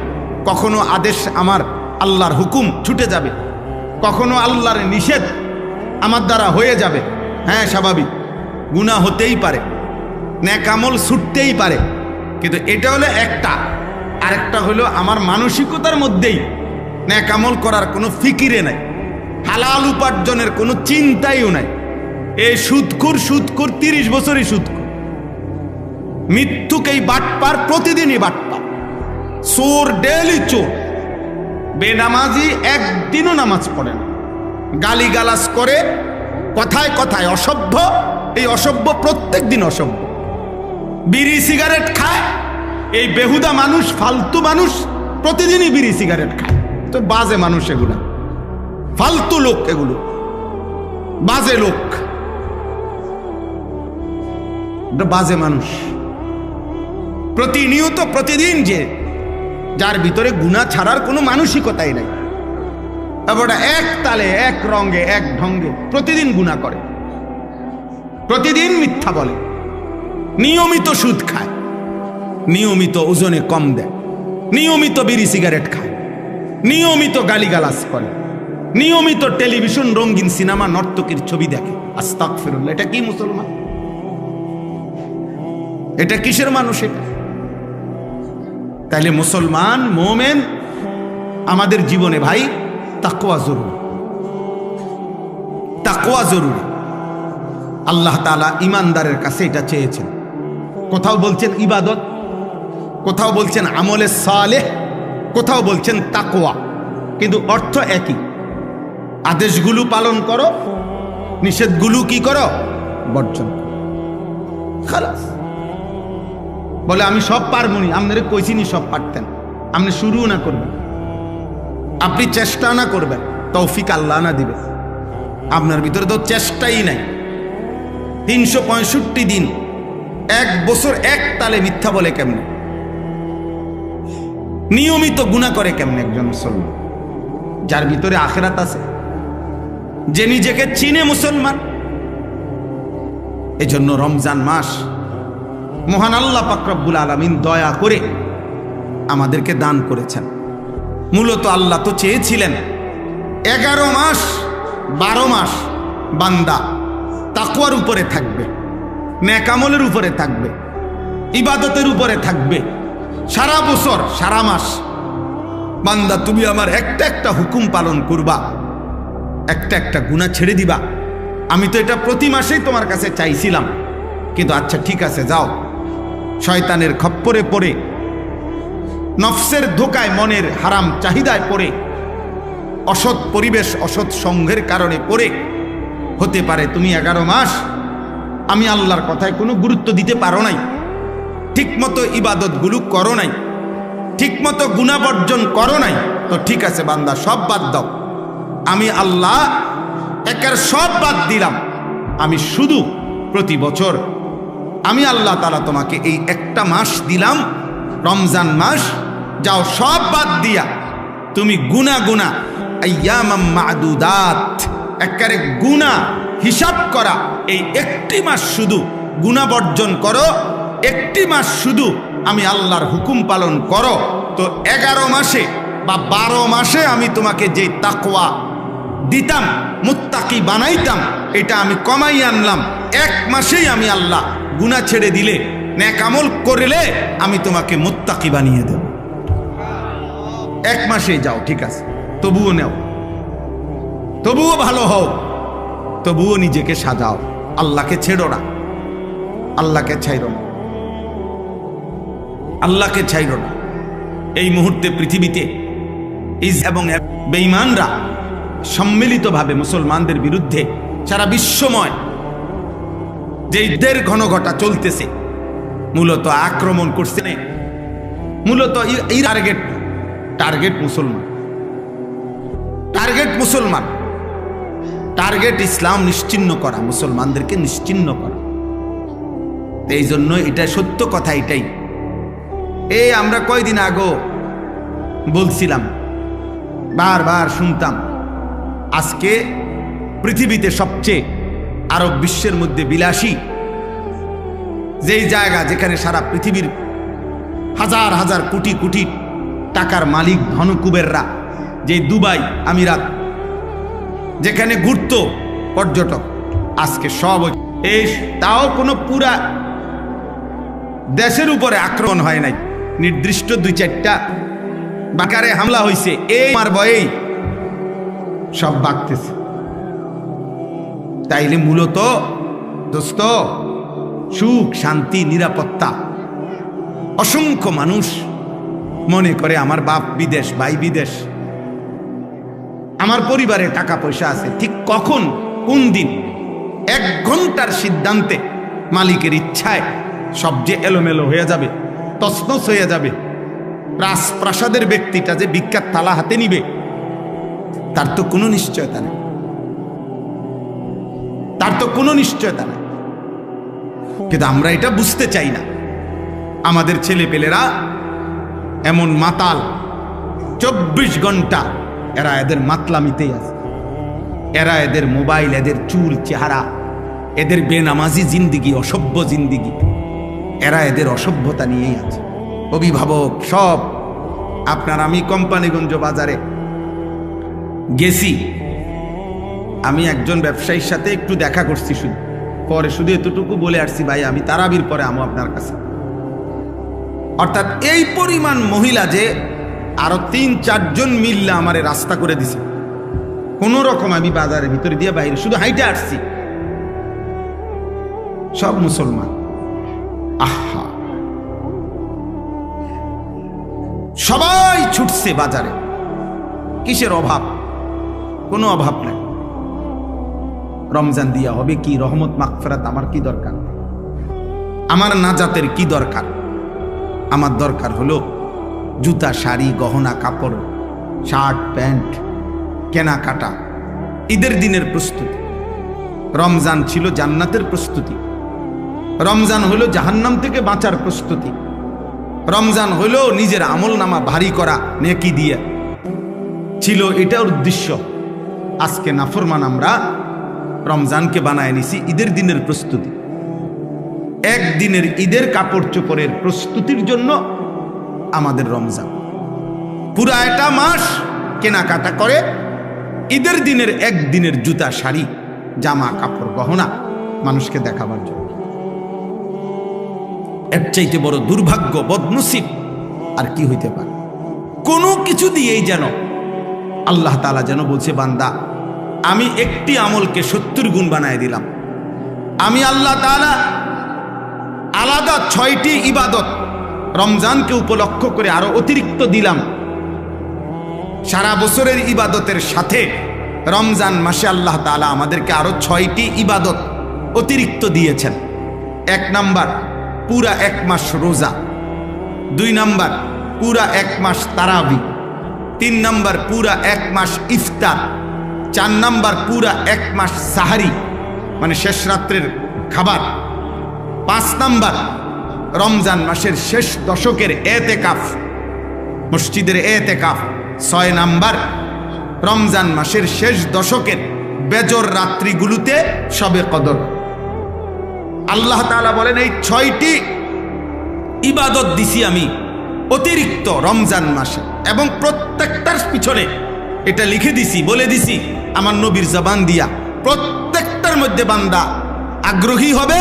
কখনো আদেশ আমার আল্লাহর হুকুম ছুটে যাবে, কখনো আল্লাহর নিষেধ আমার দ্বারা হয়ে যাবে। হ্যাঁ, স্বাভাবিক, গুনাহ হতেই পারে, নেক আমল ছুটতেই পারে, কিন্তু এটা হলো একটা। আরেকটা হলো আমার মানসিকতার মধ্যেই নেক আমল করার কোনো ফিকিরে নাই, হালাল উপার্জনের কোনো চিন্তাইও নাই। এই সুদখোর 30 বছরই সুদখোর, মৃত্যুকেই বাটপার, প্রতিদিনই বাটপার, চোর ডেলি চোর, বেনামাজি একদিনও নামাজ পড়ে না, গালিগালাজ করে, কথায় কথায় অসভ্য, এই অসভ্য প্রত্যেক দিন অসভ্য, বিড়ি সিগারেট খায়, এই বেহুদা মানুষ, ফালতু মানুষ প্রতিদিনই বিড়ি সিগারেট খায়। তো বাজে মানুষ এগুলো, ফালতু লোক, এগুলো বাজে লোক, বাজে মানুষ। প্রতিনিয়ত প্রতিদিন যে যার ভিতরে গুনাহ ছাড়ার কোনো মানসিকতাই নাই, এবার এক তালে, এক রঙে, এক ঢঙ্গে প্রতিদিন গুনাহ করে, প্রতিদিন মিথ্যা বলে, নিয়মিত সুদ খায়, নিয়মিত ওজনে কম দেয়, নিয়মিত বিড়ি সিগারেট খায়, নিয়মিত গালিগালাজ করে, নিয়মিত টেলিভিশন, রঙিন সিনেমা, নর্তকীর ছবি দেখে। আস্তাগফিরুল্লাহ, এটা কি মুসলমান? এটা কিসের মানুষ এটা? তাইলে মুসলমান, মোমেন, আমাদের জীবনে ভাই তাকওয়া জরুরি, তাকওয়া জরুরি। আল্লাহ তাআলা ইমানদারের কাছে এটা চেয়েছেন। কোথাও বলছেন ইবাদত, কোথাও বলছেন আমলে সালেহ, কোথাও বলছেন তাকওয়া, কিন্তু অর্থ একই। আদেশগুলো পালন করো, নিষেধগুলো কি করো? বর্জন করো। খালাস। বলে আমি সব পারবনি, আপনারে কইছিনি সব পারতেন, আপনি শুরু না করবেন, আপনি চেষ্টা না করবেন, তৌফিক আল্লাহ না দিবে। আপনার ভিতরে তো চেষ্টাই নাই। 365 দিন, 1 বছর এক তালে মিথ্যা বলে কেমনে? নিয়মিত গুনাহ করে কেমনে একজন মুসলমান? যার ভিতরে আখিরাত আছে, যে নিজেকে চিনে মুসলমান। এজন্য রমজান মাস মহান আল্লাহ পাক রব্বুল আলামিন দয়া করে আমাদেরকে দান করেছেন। মূলত আল্লাহ তো চেয়েছিলেন 11 মাস 12 মাস বান্দা তাকওয়ার উপরে থাকবে, নেক আমলের উপরে থাকবে, ইবাদতের উপরে থাকবে। সারা বছর, সারা মাস বান্দা তুমি আমার একটা একটা হুকুম পালন করবা, একটা একটা গুনাহ ছেড়ে দিবা। আমি তো এটা প্রতি মাসেই তোমার কাছে চাইছিলাম, কিন্তু আচ্ছা ঠিক আছে, যাও। শয়তানের খপ্পরে পড়ে, নফসের ধোকায়, মনের হারাম চাহিদায় পড়ে, অসৎ পরিবেশ, অসৎ সঙ্গের কারণে পড়ে হতে পারে তুমি 11 মাস আমি আল্লাহর কথায় কোনো গুরুত্ব দিতে পারো নাই, ঠিকমতো ইবাদতগুলো করো নাই, ঠিকমতো গুনাহ বর্জন করো নাই। তো ঠিক আছে বান্দা, সব বাদ দাও, আমি আল্লাহ একের সব বাদ দিলাম। আমি শুধু প্রতি বছর আমি আল্লাহ তাআলা তোমাকে এই একটা মাস দিলাম, রমজান মাস, যাও সব বাদ দিয়া তুমি গুনাহ আইয়ামাম মা'দুদাত, একেবারে গুনাহ হিসাব করা এই একটি মাস শুধু গুনাহ বর্জন করো, একটি মাস শুধু আমি আল্লাহর হুকুম পালন করো। তো 11 মাসে বা 12 মাসে আমি তোমাকে যে তাকওয়া দিতাম, মুত্তাকি বানাইতাম, এটা আমি কমাই আনলাম। 1 মাসেই আমি আল্লাহ গুনাহ ছেড়ে দিলে, নেক আমল করলে আমি তোমাকে মুত্তাকি বানিয়ে দেব। 1 মাসেই যাও, ঠিক আছে, তবুও নেও, তবুও ভালো হও, তবুও নিজেকে সাজাও, আল্লাহকে ছেড়ো না, আল্লাহকে ছাইরো না, আল্লাহকে ছাইরো না। এই মুহূর্তে পৃথিবীতে এবং বেঈমানরা সম্মিলিতভাবে মুসলমানদের বিরুদ্ধে সারা বিশ্বময় যে ঈদের ঘনঘটা চলতেছে, মূলত আক্রমণ করছে, মূলত এই টার্গেট মুসলমান, টার্গেট মুসলমান, টার্গেট ইসলাম নিশ্চিহ্ন করা, মুসলমানদেরকে নিশ্চিহ্ন করা। এই জন্য এটা সত্য কথা, এটাই। আমরা কয়দিন আগে বলছিলাম, বারবার শুনতাম, আজকে পৃথিবীতে সবচেয়ে আরব বিশ্বের মধ্যে বিলাসী যেই জায়গা, যেখানে সারা পৃথিবীর হাজার হাজার কোটি কোটি টাকার মালিক ধনকুবেররা, যে দুবাই আমিরাত, যেখানে ঘুরত পর্যটক, আজকে সব এই, তাও কোনো পুরা দেশের উপরে আক্রমণ হয় নাই, নির্দিষ্ট 2-4টা বাকারে হামলা হয়েছে, এই আমার ভয়েই সব বাগতেছে। তাইলে মূলত দোস্ত, সুখ, শান্তি, নিরাপত্তা, অসংখ্য মানুষ মনে করে আমার বাপ বিদেশ, ভাই বিদেশ, আমার পরিবারে টাকা পয়সা আছে। ঠিক কখন, কোন দিন, 1 ঘন্টার সিদ্ধান্তে, মালিকের ইচ্ছায় সব যে এলোমেলো হয়ে যাবে, তছনছ হয়ে যাবে। রাজপ্রাসাদের ব্যক্তিটা যে ভিক্ষার থালা হাতে নিবে, তার তো কোনো নিশ্চয়তা নেই, তার তো কোনো নিশ্চয়তা নেই। কিন্তু আমরা এটা বুঝতে চাই না। আমাদের ছেলেপেলেরা এমন মাতাল, 24 ঘন্টা এরা এদের মাতলামিতেই আছে। এরা এদের মোবাইল, এদের চুল, চেহারা, এদের বেনামাজি জিন্দিগি, অসভ্য জিন্দিগি, এরা এদের অসভ্যতা নিয়েই আছে। অভিভাবক সব আপনার, আমি কোম্পানিগঞ্জ বাজারে গেছি, আমি একজন ব্যবসায়ীর সাথে একটু দেখা করছি, পরে শুধু এতটুকু বলে আসছি, ভাই আমি তারাবির পরে আমো আপনার কাছে। অর্থাৎ এই পরিমাণ মহিলা যে আরো 3-4 জন মিললে আমারে রাস্তা করে দিছে, কোন রকম আমি বাজারের ভিতরে দিয়ে বাইরে শুধু হাইটে আসছি। সব মুসলমান। আহা, সবাই ছুটছে বাজারে। কিসের অভাব? কোনো অভাব নাই। রমজান দিয়া হবে কি, রহমত মাগফিরাত আমার কি দরকার, আমার নাজাতের কি দরকার? আমার দরকার হলো জুতা, শাড়ি, গহনা, কাপড়, শার্ট, প্যান্ট, কেনাকাটা। ঈদের দিনের প্রস্তুতি। রমজান ছিল জান্নাতের প্রস্তুতি, রমজান হলো জাহান্নাম থেকে বাঁচার প্রস্তুতি, রমজান হলো নিজের আমল নামা ভারী করা নেকি দিয়ে ছিল, এটার উদ্দেশ্য। আজকে নাফরমান আমরা রমজানকে বানায় নিছি ঈদের দিনের প্রস্তুতি। একদিনের ঈদের কাপড় চোপড়ের প্রস্তুতির জন্য আমাদের রমজান। পুরা একটা মাস কেনাকাটা করে ঈদের দিনের একদিনের জুতা, শাড়ি, জামা, কাপড়, গহনা মানুষকে দেখাবার জন্য। এর চাইতে বড় দুর্ভাগ্য, বদনসিব আর কি হইতে পারে? কোনো কিছু দিয়েই যেন আল্লাহ তাআলা যেন বলছে, বান্দা আমি একটি আমলকে 70 গুণ বানায় দিলাম। আমি আল্লাহ তাআলা আলাদা 6টি ইবাদত রমজানকে উপলক্ষ করে আরো অতিরিক্ত দিলাম। সারা বছরের ইবাদতের সাথে রমজান মাসে আল্লাহ তাআলা আমাদেরকে আরো 6টি ইবাদত অতিরিক্ত দিয়েছেন। 1 নাম্বার, পুরা 1 মাস রোজা। 2 নাম্বার, পুরা 1 মাস তারাবি। 3 নাম্বার, পুরা 1 মাস ইফতার। 4 নাম্বার, পুরা 1 মাস সাহারি, মানে শেষ রাত্রের খাবার। 5 নাম্বার, রমজান মাসের শেষ দশকের এতেকাফ, মসজিদের এতেকাফ। 6 নাম্বার, রমজান মাসের শেষ দশকের বেজর রাত্রিগুলোতে শবে কদর। আল্লাহ তাআলা বলেন, এই 6টি ইবাদত দিছি আমি অতিরিক্ত রমজান মাসে, এবং প্রত্যেকটার পিছনে এটা লিখে দিছি, বলে দিছি আমার নবীর জবান দিয়া, প্রত্যেকটার মধ্যে বান্দা আগ্রহী হবে,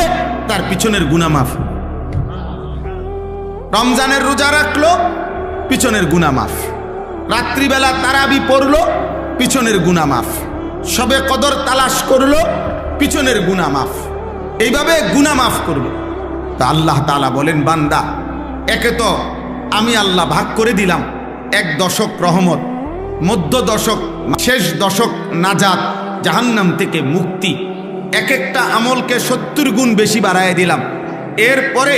তার পিছনের গুনাহ মাফ। রমজানের রোজা রাখলো, পিছনের গুনাহ মাফ। রাত্রিবেলা তারাবি পড়লো, পিছনের গুনাহ মাফ। শবে কদর তালাশ করলো, পিছনের গুনাহ মাফ। এইভাবে গুনাহ মাফ করলো। তা আল্লাহ তাআলা বলেন, বান্দা একে তো আমি আল্লাহ ভাগ করে দিলাম 1 দশক রহমত, মধ্য দশক, শেষ দশক নাজাত, জাহান্নাম থেকে মুক্তি। এক একটা আমলকে 70 গুণ বেশি বাড়ায় দিলাম। এরপরে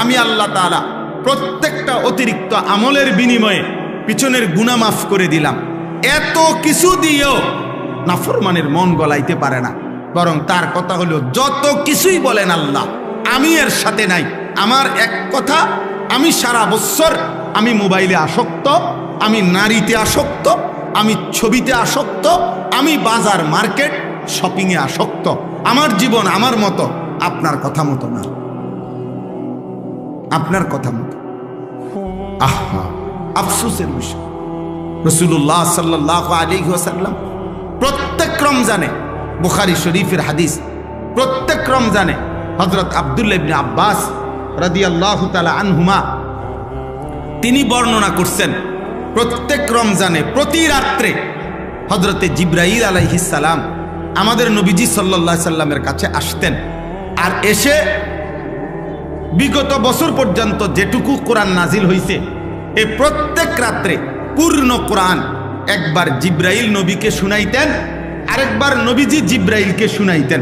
আমি আল্লাহ তাআলা প্রত্যেকটা অতিরিক্ত আমলের বিনিময়ে পিছনের গুনাহ মাফ করে দিলাম। এত কিছু দিয়েও নাফরমানের মন গলাইতে পারে না, বরং তার কথা হলো, যত কিছুই বলেন আল্লাহ, আমি এর সাথে নাই। আমার এক কথা, আমি সারা বছর আমি মোবাইলে আসক্ত, আমি নারীতে আসক্ত, আমি ছবিতে আসক্ত, আমি বাজার মার্কেট শপিংয়ে আসক্ত। আমার জীবন আমার মতো, আপনার কথা মতো না, আপনার কথা মতো। আহা, আফসোসের বিষয়। রাসূলুল্লাহ সাল্লাল্লাহু আলাইহি ওয়াসাল্লাম প্রত্যেক রমজানে, বুখারী শরীফের হাদিস, প্রত্যেক রমজানে হযরত আব্দুল্লাহ ইবনে আব্বাস রাদিয়াল্লাহু তাআলা আনহুমা তিনি বর্ণনা করছেন, প্রত্যেক রমজানে প্রতি রাত্রে হযরতে জিবরাইল আলাইহিস সালাম আমাদের নবীজি সাল্লাল্লাহু আলাইহি সাল্লামের কাছে আসতেন। আর এসে বিগত বছর পর্যন্ত যেটুকু কোরআন নাজিল হয়েছে, এই প্রত্যেক রাত্রে পূর্ণ কোরআন একবার জিবরাইল নবীকে শুনাইতেন, আরেকবার নবীজি জিবরাইলকে শুনাইতেন।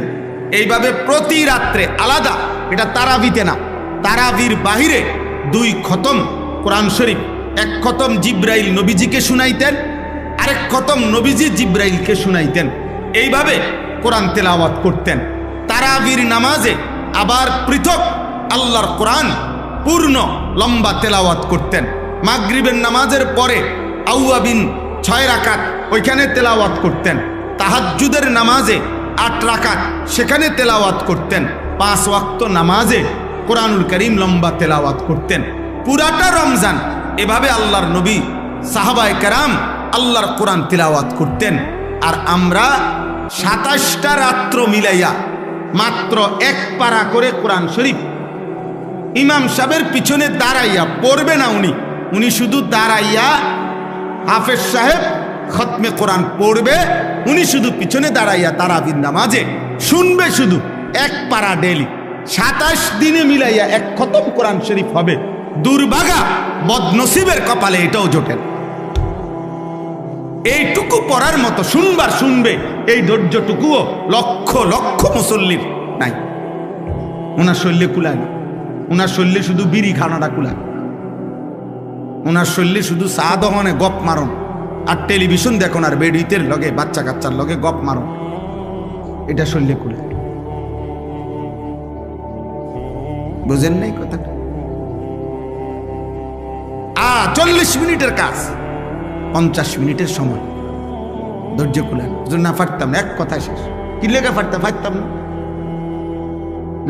এইভাবে প্রতি রাত্রে আলাদা, এটা তারাবিতে না, তারাবির বাহিরে 2 খতম কোরআন শরীফ, 1 খতম জিবরাইল নবীজিকে শুনাইতেন, আরেক খতম নবীজি জিবরাইলকে শুনাইতেন। এইভাবে কোরআন তেলাওয়াত করতেন। তারাবির নামাজে আবার পৃথক আল্লাহর কোরআন পূর্ণ লম্বা তেলাওয়াত করতেন। মাগরিবের নামাজের পরে আউয়াবিন 6 রাকাত ওইখানে তেলাওয়াত করতেন। তাহাজ্জুদের নামাজে 8 রাকাত সেখানে তেলাওয়াত করতেন। 5 ওয়াক্ত নামাজে কোরআনুল কারীম লম্বা তেলাওয়াত করতেন। পুরাটা রমজান এভাবে আল্লাহর নবী সাহাবায়ে কেরাম আল্লাহর কোরআন তেলাওয়াত করতেন। আর আমরা 27টা রাত্র মিলাইয়া মাত্র 1 পারা করে কোরআন শরীফ ইমাম সাহেবের পিছনে দাঁড়াইয়া পড়বে না, উনি শুধু দাঁড়াইয়া হাফেজ সাহেব খতমে কোরআন পড়বে, উনি শুধু পিছনে দাঁড়াইয়া তারাবির নামাজে শুনবে, শুধু 1 পারা ডেলি। 27 দিনে মিলাইয়া 1 খতম কোরআন শরীফ হবে। দুর্ভাগা বদনসিবের কপালে এটাও জোটে। এইটুকু পড়ার মতো শুনবার শুনবে, এই ধৈর্যটুকুও লক্ষ লক্ষ মুসল্লির নাই। ওনার শরীরে কুলায় না, ওনার শরীরে শুধু বিড়ি খানাটা কুলায়, ওনার শরীরে শুধু চা দহনে গপ মারন আর টেলিভিশন দেখুন আর বেডিতের লগে বাচ্চা কাচ্চার লগে গপ মারন, এটা শরীরে কুলায়। বুঝেন নাই কথাটা? 40 মিনিটের কাজ 50 মিনিটের সময়, ধৈর্য কুলায় না, পারতাম না, এক কথায় শেষ। কি লেখা পারতাম না।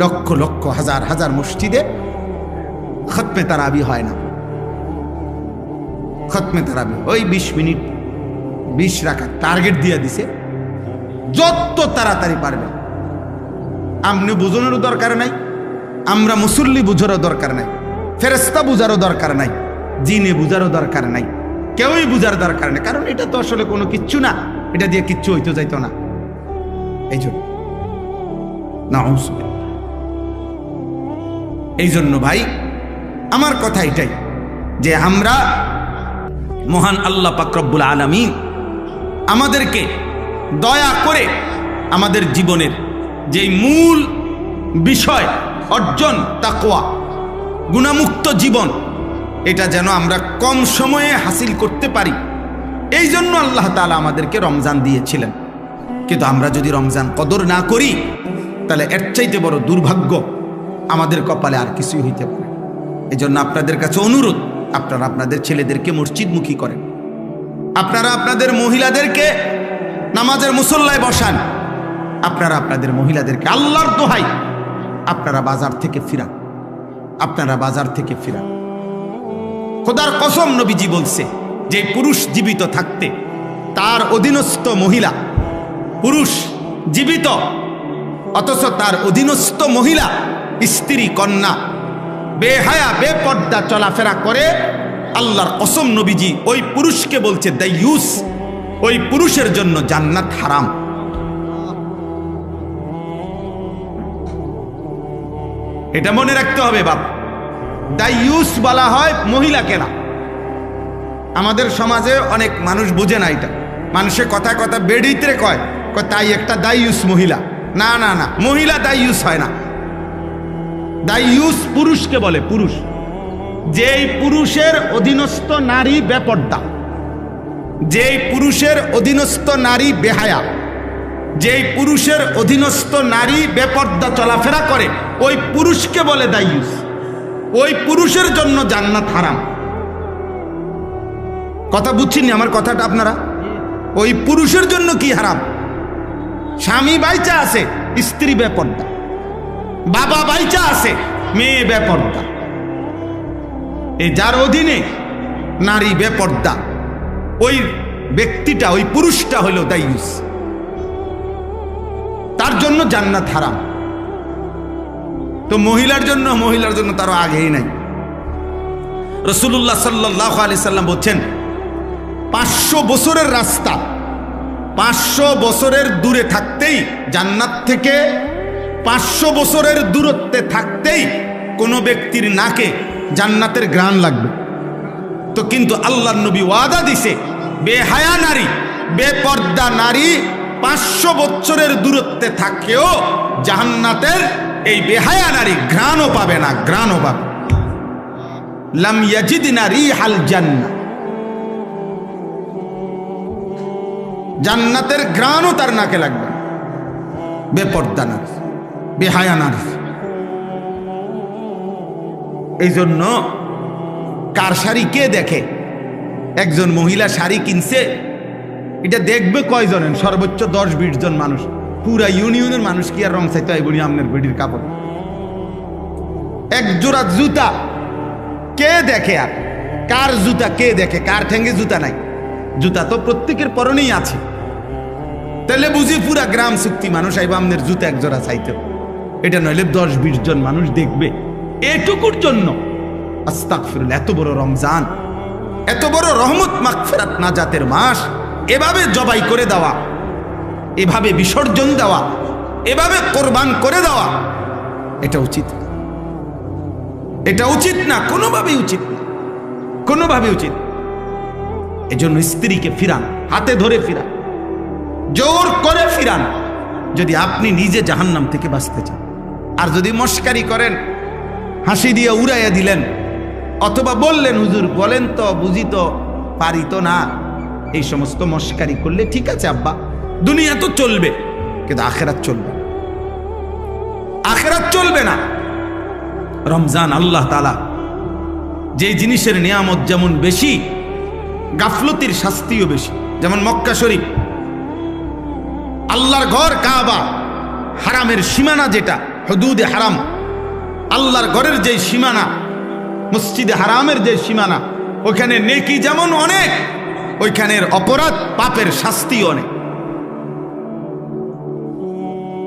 লক্ষ লক্ষ হাজার হাজার মসজিদে খতমে তারাবি হয় না। খতমে তারাবি ওই 20 মিনিট 20 রাকাত টার্গেট দিয়ে দিছে, যত তাড়াতাড়ি পারবে। আপনি বুঝানোরও দরকার নাই, আমরা মুসল্লি বুঝারও দরকার নাই, ফেরেশতা বুঝারও দরকার নাই, জিনে বুঝারও দরকার নাই, কেউই বুঝার দরকার নেই। কারণ এটা তো আসলে কোনো কিচ্ছু না, এটা দিয়ে কিচ্ছু হইতে যাইতো না। এই জন্য এই জন্য ভাই আমার কথা এটাই যে আমরা মহান আল্লাহ পাক রব্বুল আলামিন আমাদেরকে দয়া করে আমাদের জীবনের যেই মূল বিষয় অর্জন তাকওয়া, গুনাহমুক্ত জীবন, এটা যেন আমরা কম সময়ে হাসিল করতে পারি। এই জন্য আল্লাহ তাআলা আমাদেরকে রমজান দিয়েছিলেন। কিন্তু আমরা যদি রমজান কদর না করি, তাহলে এর চাইতে বড় দুর্ভাগ্য আমাদের কপালে আর কিছুই হইতে পারে। এই জন্য আপনাদের কাছে অনুরোধ, আপনারা আপনাদের ছেলেদেরকে মসজিদমুখী করেন, আপনারা আপনাদের মহিলাদেরকে নামাজের মুসল্লায় বসান, আপনারা আপনাদের মহিলাদেরকে আল্লাহর দোহাই আপনারা বাজার থেকে ফিরান, আপনারা বাজার থেকে ফিরান। খোদার কসম নবীজি বলছে যে পুরুষ জীবিত থাকতে তার অধীনস্থ মহিলা, পুরুষ জীবিত অথচ তার অধীনস্থ মহিলা স্ত্রী কন্যা বেহায়া বেপর্দা চলাফেরা করে, আল্লাহর কসম নবীজি ওই পুরুষকে বলছে দাইয়ুস, ওই পুরুষের জন্য জান্নাত হারাম। এটা মনে রাখতে হবে বাপ। দাইয়ুস বলা হয় মহিলাকে না। আমাদের সমাজে অনেক মানুষ বুঝে না এটা, মানুষের কথা কথা বেড়িতে কয় তাই একটা দাইয়ুস মহিলা। না না না, মহিলা দাইয়ুস হয় না। দাইয়ুস পুরুষকে বলে, পুরুষ যেই পুরুষের অধীনস্থ নারী বেপর্দা, যেই পুরুষের অধীনস্থ নারী বেহায়া, যেই পুরুষের অধীনস্থ নারী বেপর্দা চলাফেরা করে, ওই পুরুষকে বলে দাইয়ুস। ওই পুরুষের জন্য জান্নাত হারাম। কথা বুঝছেন আমার কথাটা আপনারা? ওই পুরুষের জন্য কি হারাম? স্বামী বাইচা আছে, স্ত্রী বেপর্দা, বাবা বাইচা আছে, মেয়ে বেপর্দা, এই যার অধীনে নারী বেপর্দা, ওই ব্যক্তিটা, ওই পুরুষটা হলো দায়ুস, তার জন্য জান্নাত হারাম। তো মহিলার জন্য তারও আগেই নাই। রাসূলুল্লাহ সাল্লাল্লাহু আলাইহি সাল্লাম বলছেন 500 বছরের রাস্তা, 500 বছরের দূরে থাকতেই, জান্নাত থেকে 500 বছরের দূরত্বে থাকতেই কোনো ব্যক্তির নাকে জান্নাতের ঘ্রাণ লাগবে। তো কিন্তু আল্লাহর নবী ওয়াদা দিছে, বেহায়া নারী, বেপর্দা নারী 500 বছরের দূরত্বে থাকেও জান্নাতের এই বেহায়া নারী ঘ্রাণও পাবে না, ঘ্রাণও পাবে। লাম ইয়াজিদনা রিহাল জান্নাহ, জান্নাতের ঘ্রাণও তার নাকে লাগবে না। বেপর্দা নারী, বেহায়া নারী। এই জন্য কার শাড়ি কে দেখে? একজন মহিলা শাড়ি কিনছে, এটা দেখবে কয়জনের? সর্বোচ্চ 10-20 জন মানুষ। পুরা ইউনিয়নের মানুষ কি আর রং চাইতে হয় বলি আপনার বেডির কাপড়? এক জোড়া জুতা কে দেখে? আর কার জুতা কে দেখে? কার ঠ্যাঙ্গে জুতা নাই? জুতা তো প্রত্যেকের পরনেই আছে। তাহলে বুঝি পুরা গ্রাম চুক্তি মানুষ আইবা আপনার জুতা এক জোড়া চাইতে, এটা নইলে 10-20 জন মানুষ দেখবে। এটুকুর জন্য আস্তাগফিরুল্লাহ, এত বড় রমজান, এত বড় রহমত মাগফিরাত নাজাতের মাস, এভাবে জবাই করে দেওয়া, এভাবে বিসর্জন দেওয়া, এভাবে কোরবান করে দেওয়া, এটা উচিত, এটা উচিত না, কোনোভাবেই উচিত না, কোনোভাবে উচিত। এজন্য স্ত্রীকে ফিরান, হাতে ধরে ফিরান, জোর করে ফিরান, যদি আপনি নিজে জাহান্নাম থেকে বাঁচতে চান। আর যদি মস্কারি করেন, হাসি দিয়ে উড়াইয়া দিলেন, অথবা বললেন হুজুর বলেন তো, বুঝি তো, পারি তো না, এই সমস্ত মস্কারি করলে ঠিক আছে আব্বা, দুনিয়া তো চলবে, কিন্তু আখেরাত চলবে, আখেরাত চলবে না। রমজান আল্লাহ তাআলা যে জিনিসের নিয়ামত যেমন বেশি, গাফলতির শাস্তিও বেশি। যেমন মক্কা শরীফ, আল্লাহর ঘর কাবা, হারামের সীমানা যেটা হুদুদে হারাম, আল্লাহর ঘরের যে সীমানা, মসজিদে হারামের যে সীমানা, ওখানে নেকি যেমন অনেক, ওইখানের অপরাধ পাপের শাস্তিও অনেক,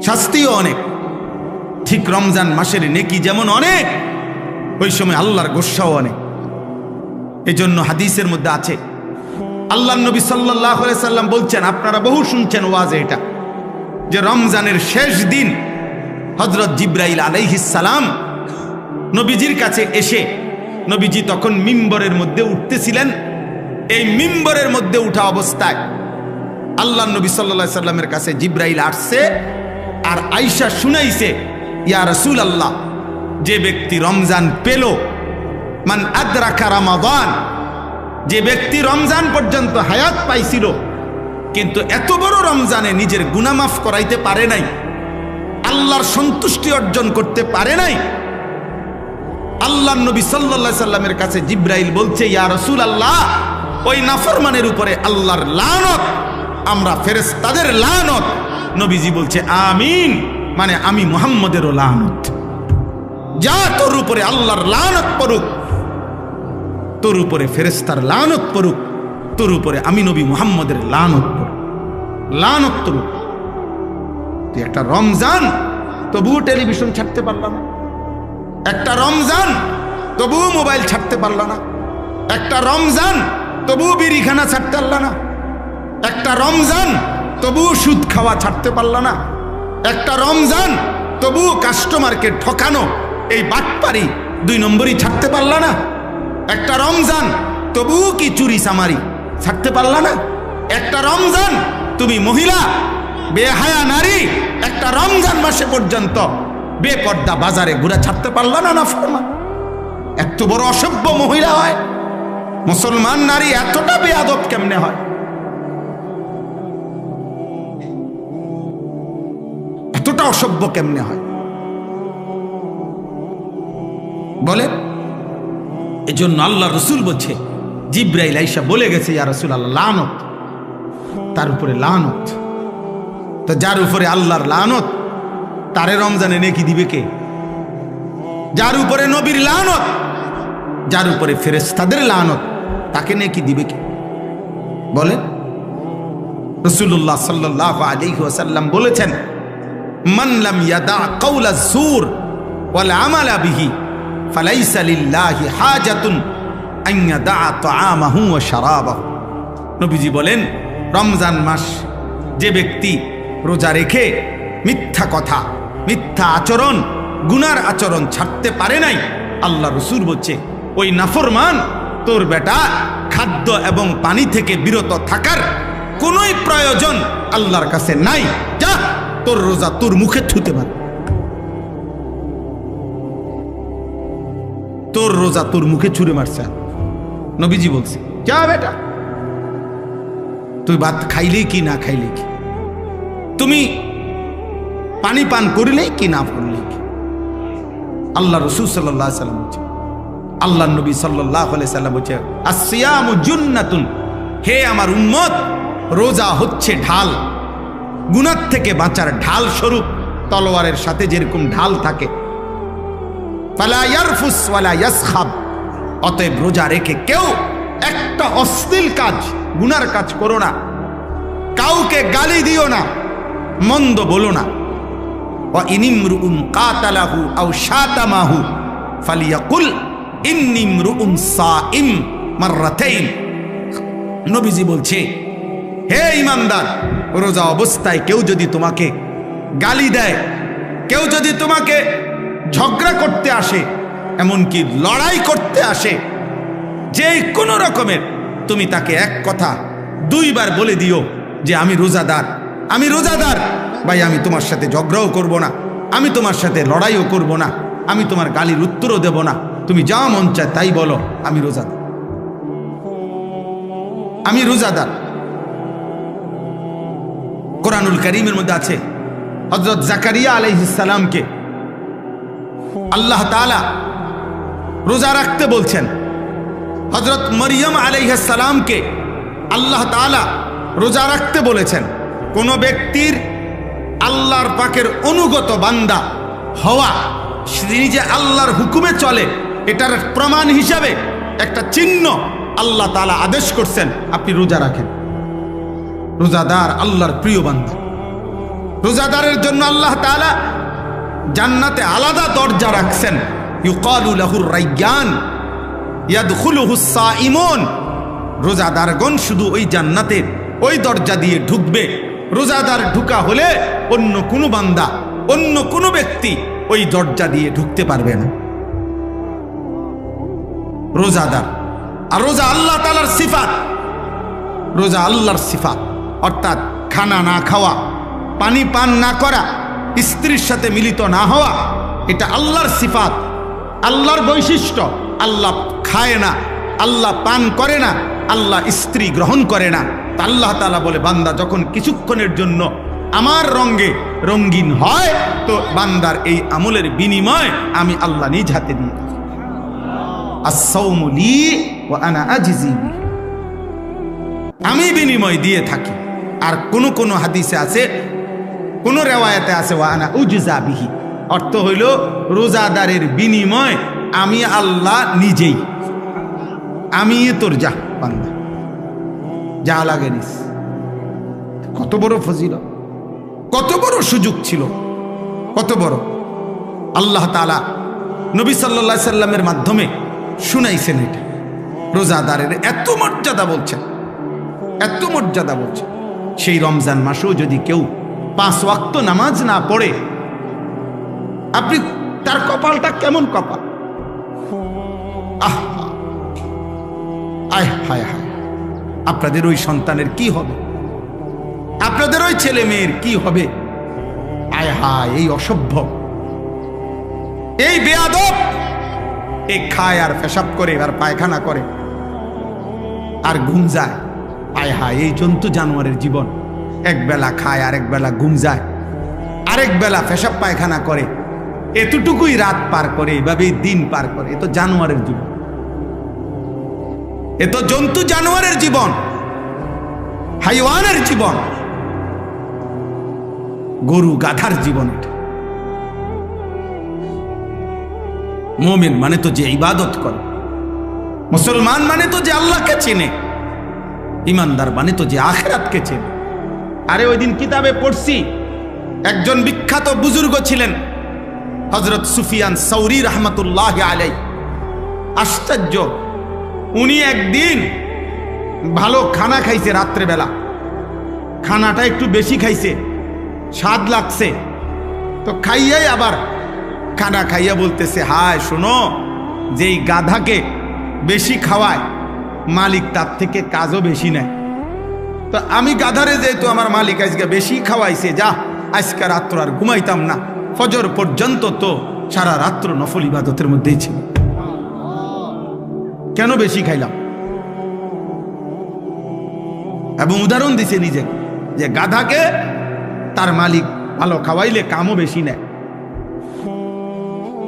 শাস্তিও অনেক। ঠিক রমজান মাসের নেকি যেমন অনেক, ওই সময় আল্লাহর গোসাও অনেক। এই জন্য হাদিসের মধ্যে আছে, আল্লাহর নবী সাল্লাল্লাহু আলাইহি সাল্লাম বলছেন, আপনারা বহু শুনছেন ওয়াজে এটা, যে রমজানের শেষ দিন হযরত জিবরাইল আলাইহিস সালাম নবীজির কাছে এসে, নবীজি তখন মিম্বরের মধ্যে উঠতেছিলেন, এই মিম্বরের মধ্যে উঠা অবস্থায় আল্লাহর নবী সাল্লাল্লাহু আলাইহি সাল্লামের কাছে জিবরাইল আসছে, আর আয়েশা শুনাইছে, ইয়া রাসূলুল্লাহ, যে ব্যক্তি রমজান পেল, মান আদরাকা রমাদান, যে ব্যক্তি রমজান পর্যন্ত হায়াত পাইছিল কিন্তু এত বড় রমজানে নিজের গুনাহ মাফ করাইতে পারে নাই, আল্লাহর সন্তুষ্টি অর্জন করতে পারে নাই, আল্লাহর নবী সাল্লাল্লাহু আলাইহি সাল্লামের কাছে জিবরাইল বলছে, ইয়া রাসূলুল্লাহ, ওই নাফরমানের উপরে আল্লাহর লানত, আমরা ফেরেশতাদের লানত। নবীজি বলছে আমিন, মানে আমি মুহাম্মদেরও লানত। যা তোর উপরে আল্লাহর লানত পড়ুক, তোর উপরে ফেরেশতার লানত পড়ুক, তোর উপরে আমি নবী মুহাম্মদের লানত পড়ুক, লানত পড়ুক। তুই একটা রমজান তবুও টেলিভিশন ছাড়তে পারল না, একটা রমজান তবুও মোবাইল ছাড়তে পারল না, একটা রমজান তবুও বিড়িখানা ছাড়তে পারল না, একটা রমজান তবুও সুদ খাওয়া ছাড়তে পারল না, একটা রমজান তবুও কাস্টমারকে ঠকানো, এই বাটপারি 2 নম্বরই ছাড়তে পারল না, একটা রমজান তবুও কি চুরি চামারি ছাড়তে পারল না, একটা রমজান তুমি মহিলা বেহায়া নারী একটা রমজান মাসে পর্যন্ত বেপর্দা বাজারে ঘুরে ছাড়তে পারল না। না ফরমান, এত বড় অসভ্য মহিলা হয়? মুসলমান নারী এতটা বেয়াদব কেমনে হয়? এতটা অসভ্য কেমনে হয় বলে? এজন্য আল্লাহ রসুল বলছে, জিব্রাইল আইসা বলে গেছে, ইয়া রাসূলুল্লাহ, লানত, তার উপরে লানত। তো যার উপরে আল্লাহর লানত, তারে রমজানে নেকি দিবে কে? যার উপরে নবীর লানত, যার উপরে ফেরেশতাদের লানত, তাকে নেকি দিবে কে? বলে রাসূলুল্লাহ সাল্লাল্লাহু আলাইহি ওয়াসাল্লাম বলেছেন, মান লাম ইয়াদা কাওলা যুর ওয়াল আমালা বিহি ফালাইসা লিল্লাহি হাজাতুন আন ইয়াদা তাআমাহু ওয়া শারাবাহু। নবীজি বলেন, রমজান মাস যে ব্যক্তি রোজা রেখে মিথ্যা কথা, মিথ্যা আচরণ, গুনার আচরণ ছাড়তে পারে নাই, আল্লাহ রাসূল বলছে ওই নাফরমান তোর বেটা খাদ্য এবং পানি থেকে বিরত থাকার কোনোই প্রয়োজন আল্লাহর কাছে নাই, যা তোর রোজা তোর মুখে থুতে পারে, তোর রোজা তোর মুখে ছুঁড়ে মারছে। নবীজি বলছে, যা বেটা, তুই ভাত খাইলেই কি না খাইলেই কি, তুমি পানি পান করিলেই কি না করলেই কি। আল্লাহ রাসূল সাল্লাল্লাহু আলাইহি সাল্লাম বলছে, আল্লাহ নবী সাল্লাল্লাহু আলাইহি সাল্লাম বলছে, আসিয়ামু জুন্নাতুন, হে আমার উম্মত, রোজা হচ্ছে ঢাল, গুনাহ থেকে বাঁচার ঢাল স্বরূপ। তলোয়ারের সাথে যেরকম ঢাল থাকে, ফালা ইয়ারফুস ওয়ালা ইয়াসখাব, অতএব রোজা রেখে কেউ একটা অশ্লীল কাজ, গুনার কাজ করো না, কাউকে গালি দিও না, মন্দ বলো না। ওয়া ইনিমরুউন কাতালাহু আও শাতামাহু ফালিয়াকুল ইন্নিমরুউন সাইম মাররাতাইন। নবীজি বলছে, হে ঈমানদার, রোজা অবস্থায় কেউ যদি তোমাকে গালি দেয়, কেউ যদি তোমাকে ঝগড়া করতে আসে, এমনকি লড়াই করতে আসে, যে কোনো রকমের, তুমি তাকে এক কথা দুইবার বলে দিও যে আমি রোজাদার, আমি রোজাদার ভাই, আমি তোমার সাথে ঝগড়াও করব না, আমি তোমার সাথে লড়াইও করব না, আমি তোমার গালির উত্তরও দেব না, তুমি যা মন চায় তাই বলো, আমি রোজাদার, আমি রোজাদার। কোরআনুল কারীমের মধ্যে আছে, হযরত জাকারিয়া আলাইহিস সালামকে আল্লাহ তাআলা রোজা রাখতে বলছেন, হযরত মরিয়ম আলাইহিস সালামকে আল্লাহ তাআলা রোজা রাখতে বলেছেন। কোন ব্যক্তির আল্লাহর পাকের অনুগত বান্দা হওয়া, নিজে আল্লাহর হুকুমে চলে, এটার প্রমাণ হিসাবে একটা চিহ্ন আল্লাহ তাআলা আদেশ করছেন, আপনি রোজা রাখেন। রোজাদার আল্লাহর প্রিয় বান্দা। রোজাদারের জন্য আল্লাহ তাআলা জান্নাতে আলাদা দরজা রাখছেন, ইউকালু লাহুর রায়্যান ইয়াদখুলুহুস সাইমুন। রোজাদারগণ শুধু ওই জান্নাতের ওই দরজা দিয়ে ঢুকবে। রোজাদার ঢুকা হলে অন্য কোনো বান্দা, অন্য কোনো ব্যক্তি ওই দরজা দিয়ে ঢুকতে পারবে না। রোজাদার। আর রোজা আল্লাহ তাআলার সিফাত, রোজা আল্লাহর সিফাত, অর্থাৎ খানা না খাওয়া, পানি পান না করা, স্ত্রীর সাথে মিলিত না হওয়া, এটা আল্লাহর সিফাত, আল্লাহর বৈশিষ্ট্য। আল্লাহ খায় না, আল্লাহ পান করে না, আল্লাহ স্ত্রী গ্রহণ করে না। তা আল্লাহ তাআলা বলে, বান্দা যখন কিছুক্ষণের জন্য আমার রঙে রঙিন হয়, তো বান্দার এই আমলের বিনিময় আমি আল্লাহ নিজ হাতে দিয়ে থাকি। আস-সাওমু লি ওয়া আনা আজজি বিহি, আমি বিনিময় দিয়ে থাকি। আর কোন কোন হাদিসে আছে, কোন রেওয়ায়াতে আছে ওয়া আনা উজজা বিহি, অর্থ হইল রোজাদারের বিনিময় আমি আল্লাহ নিজেই, আমি তোর যা বান্দা, যা লাগে নিস। কত বড় ফজিলত, কত বড় সুযোগ ছিল, কত বড়। আল্লাহ তাআলা নবী সাল্লাল্লাহু আলাইহি সাল্লামের মাধ্যমে শুনাইছেন এটা। রোজাদারের এত মর্যাদা বলছেন, এত মর্যাদা বলছেন। সেই রমজান মাসেও যদি কেউ 5 ওয়াক্ত নামাজ না পড়ে, আপনি তার কপালটা কেমন কপাল! আহ আয় হায় হায়, আপনাদের ওই সন্তানের কি হবে, আপনাদের ওই ছেলে মেয়ের কি হবে! আয় হায়, এই অসভ্য, এই বেয়াদব, এই খায় আর পেশাব করে আর পায়খানা করে আর ঘুম যায়। আয় হায়, এই জন্তু জানোয়ারের জীবন। এক বেলা খায়, আরেক বেলা ঘুম যায়, আরেক বেলা পেশাব পায়খানা করে, এতটুকুই রাত পার করে, এইভাবেই দিন পার করে। এ তো জানোয়ারের জীবন, এ তো জন্তু জানোয়ারের জীবন, হাইওয়ানের জীবন, গরু গাধার জীবন। এটা মুমিন মানে তো যে ইবাদত করে, মুসলমান মানে তো যে আল্লাহকে চেনে, ইমানদার মানে তো যে আখিরাতকে চেনে। আরে ওই দিন কিতাবে পড়ছি, একজন বিখ্যাত বুজুর্গ ছিলেন হযরত সুফিয়ান সৌরি রাহমাতুল্লাহ আলাইহি। আশ্চর্য, উনি একদিন ভালো খানা খাইছে, রাত্রেবেলা খানাটা একটু বেশি খাইছে, স্বাদ লাগছে, তো খাইয়াই আবার খানা খাইয়া বলতেছে, হায় শোনো, যেই গাধাকে বেশি খাওয়ায় মালিক তার থেকে কাজও বেশি নেয়। তো আমি গাধারে যেহেতু আমার মালিক আজকে বেশি খাওয়াইছে, যা আজকে রাত্র আর ঘুমাইতাম না, ফজর পর্যন্ত তো সারা রাত্র নফল ইবাদতের মধ্যেই ছিল, কেন বেশি খাইলাম? এবং উদাহরণ দিছে নিজে যে গাধাকে তার মালিক ভালো খাওয়াইলে কামও বেশি নেয়।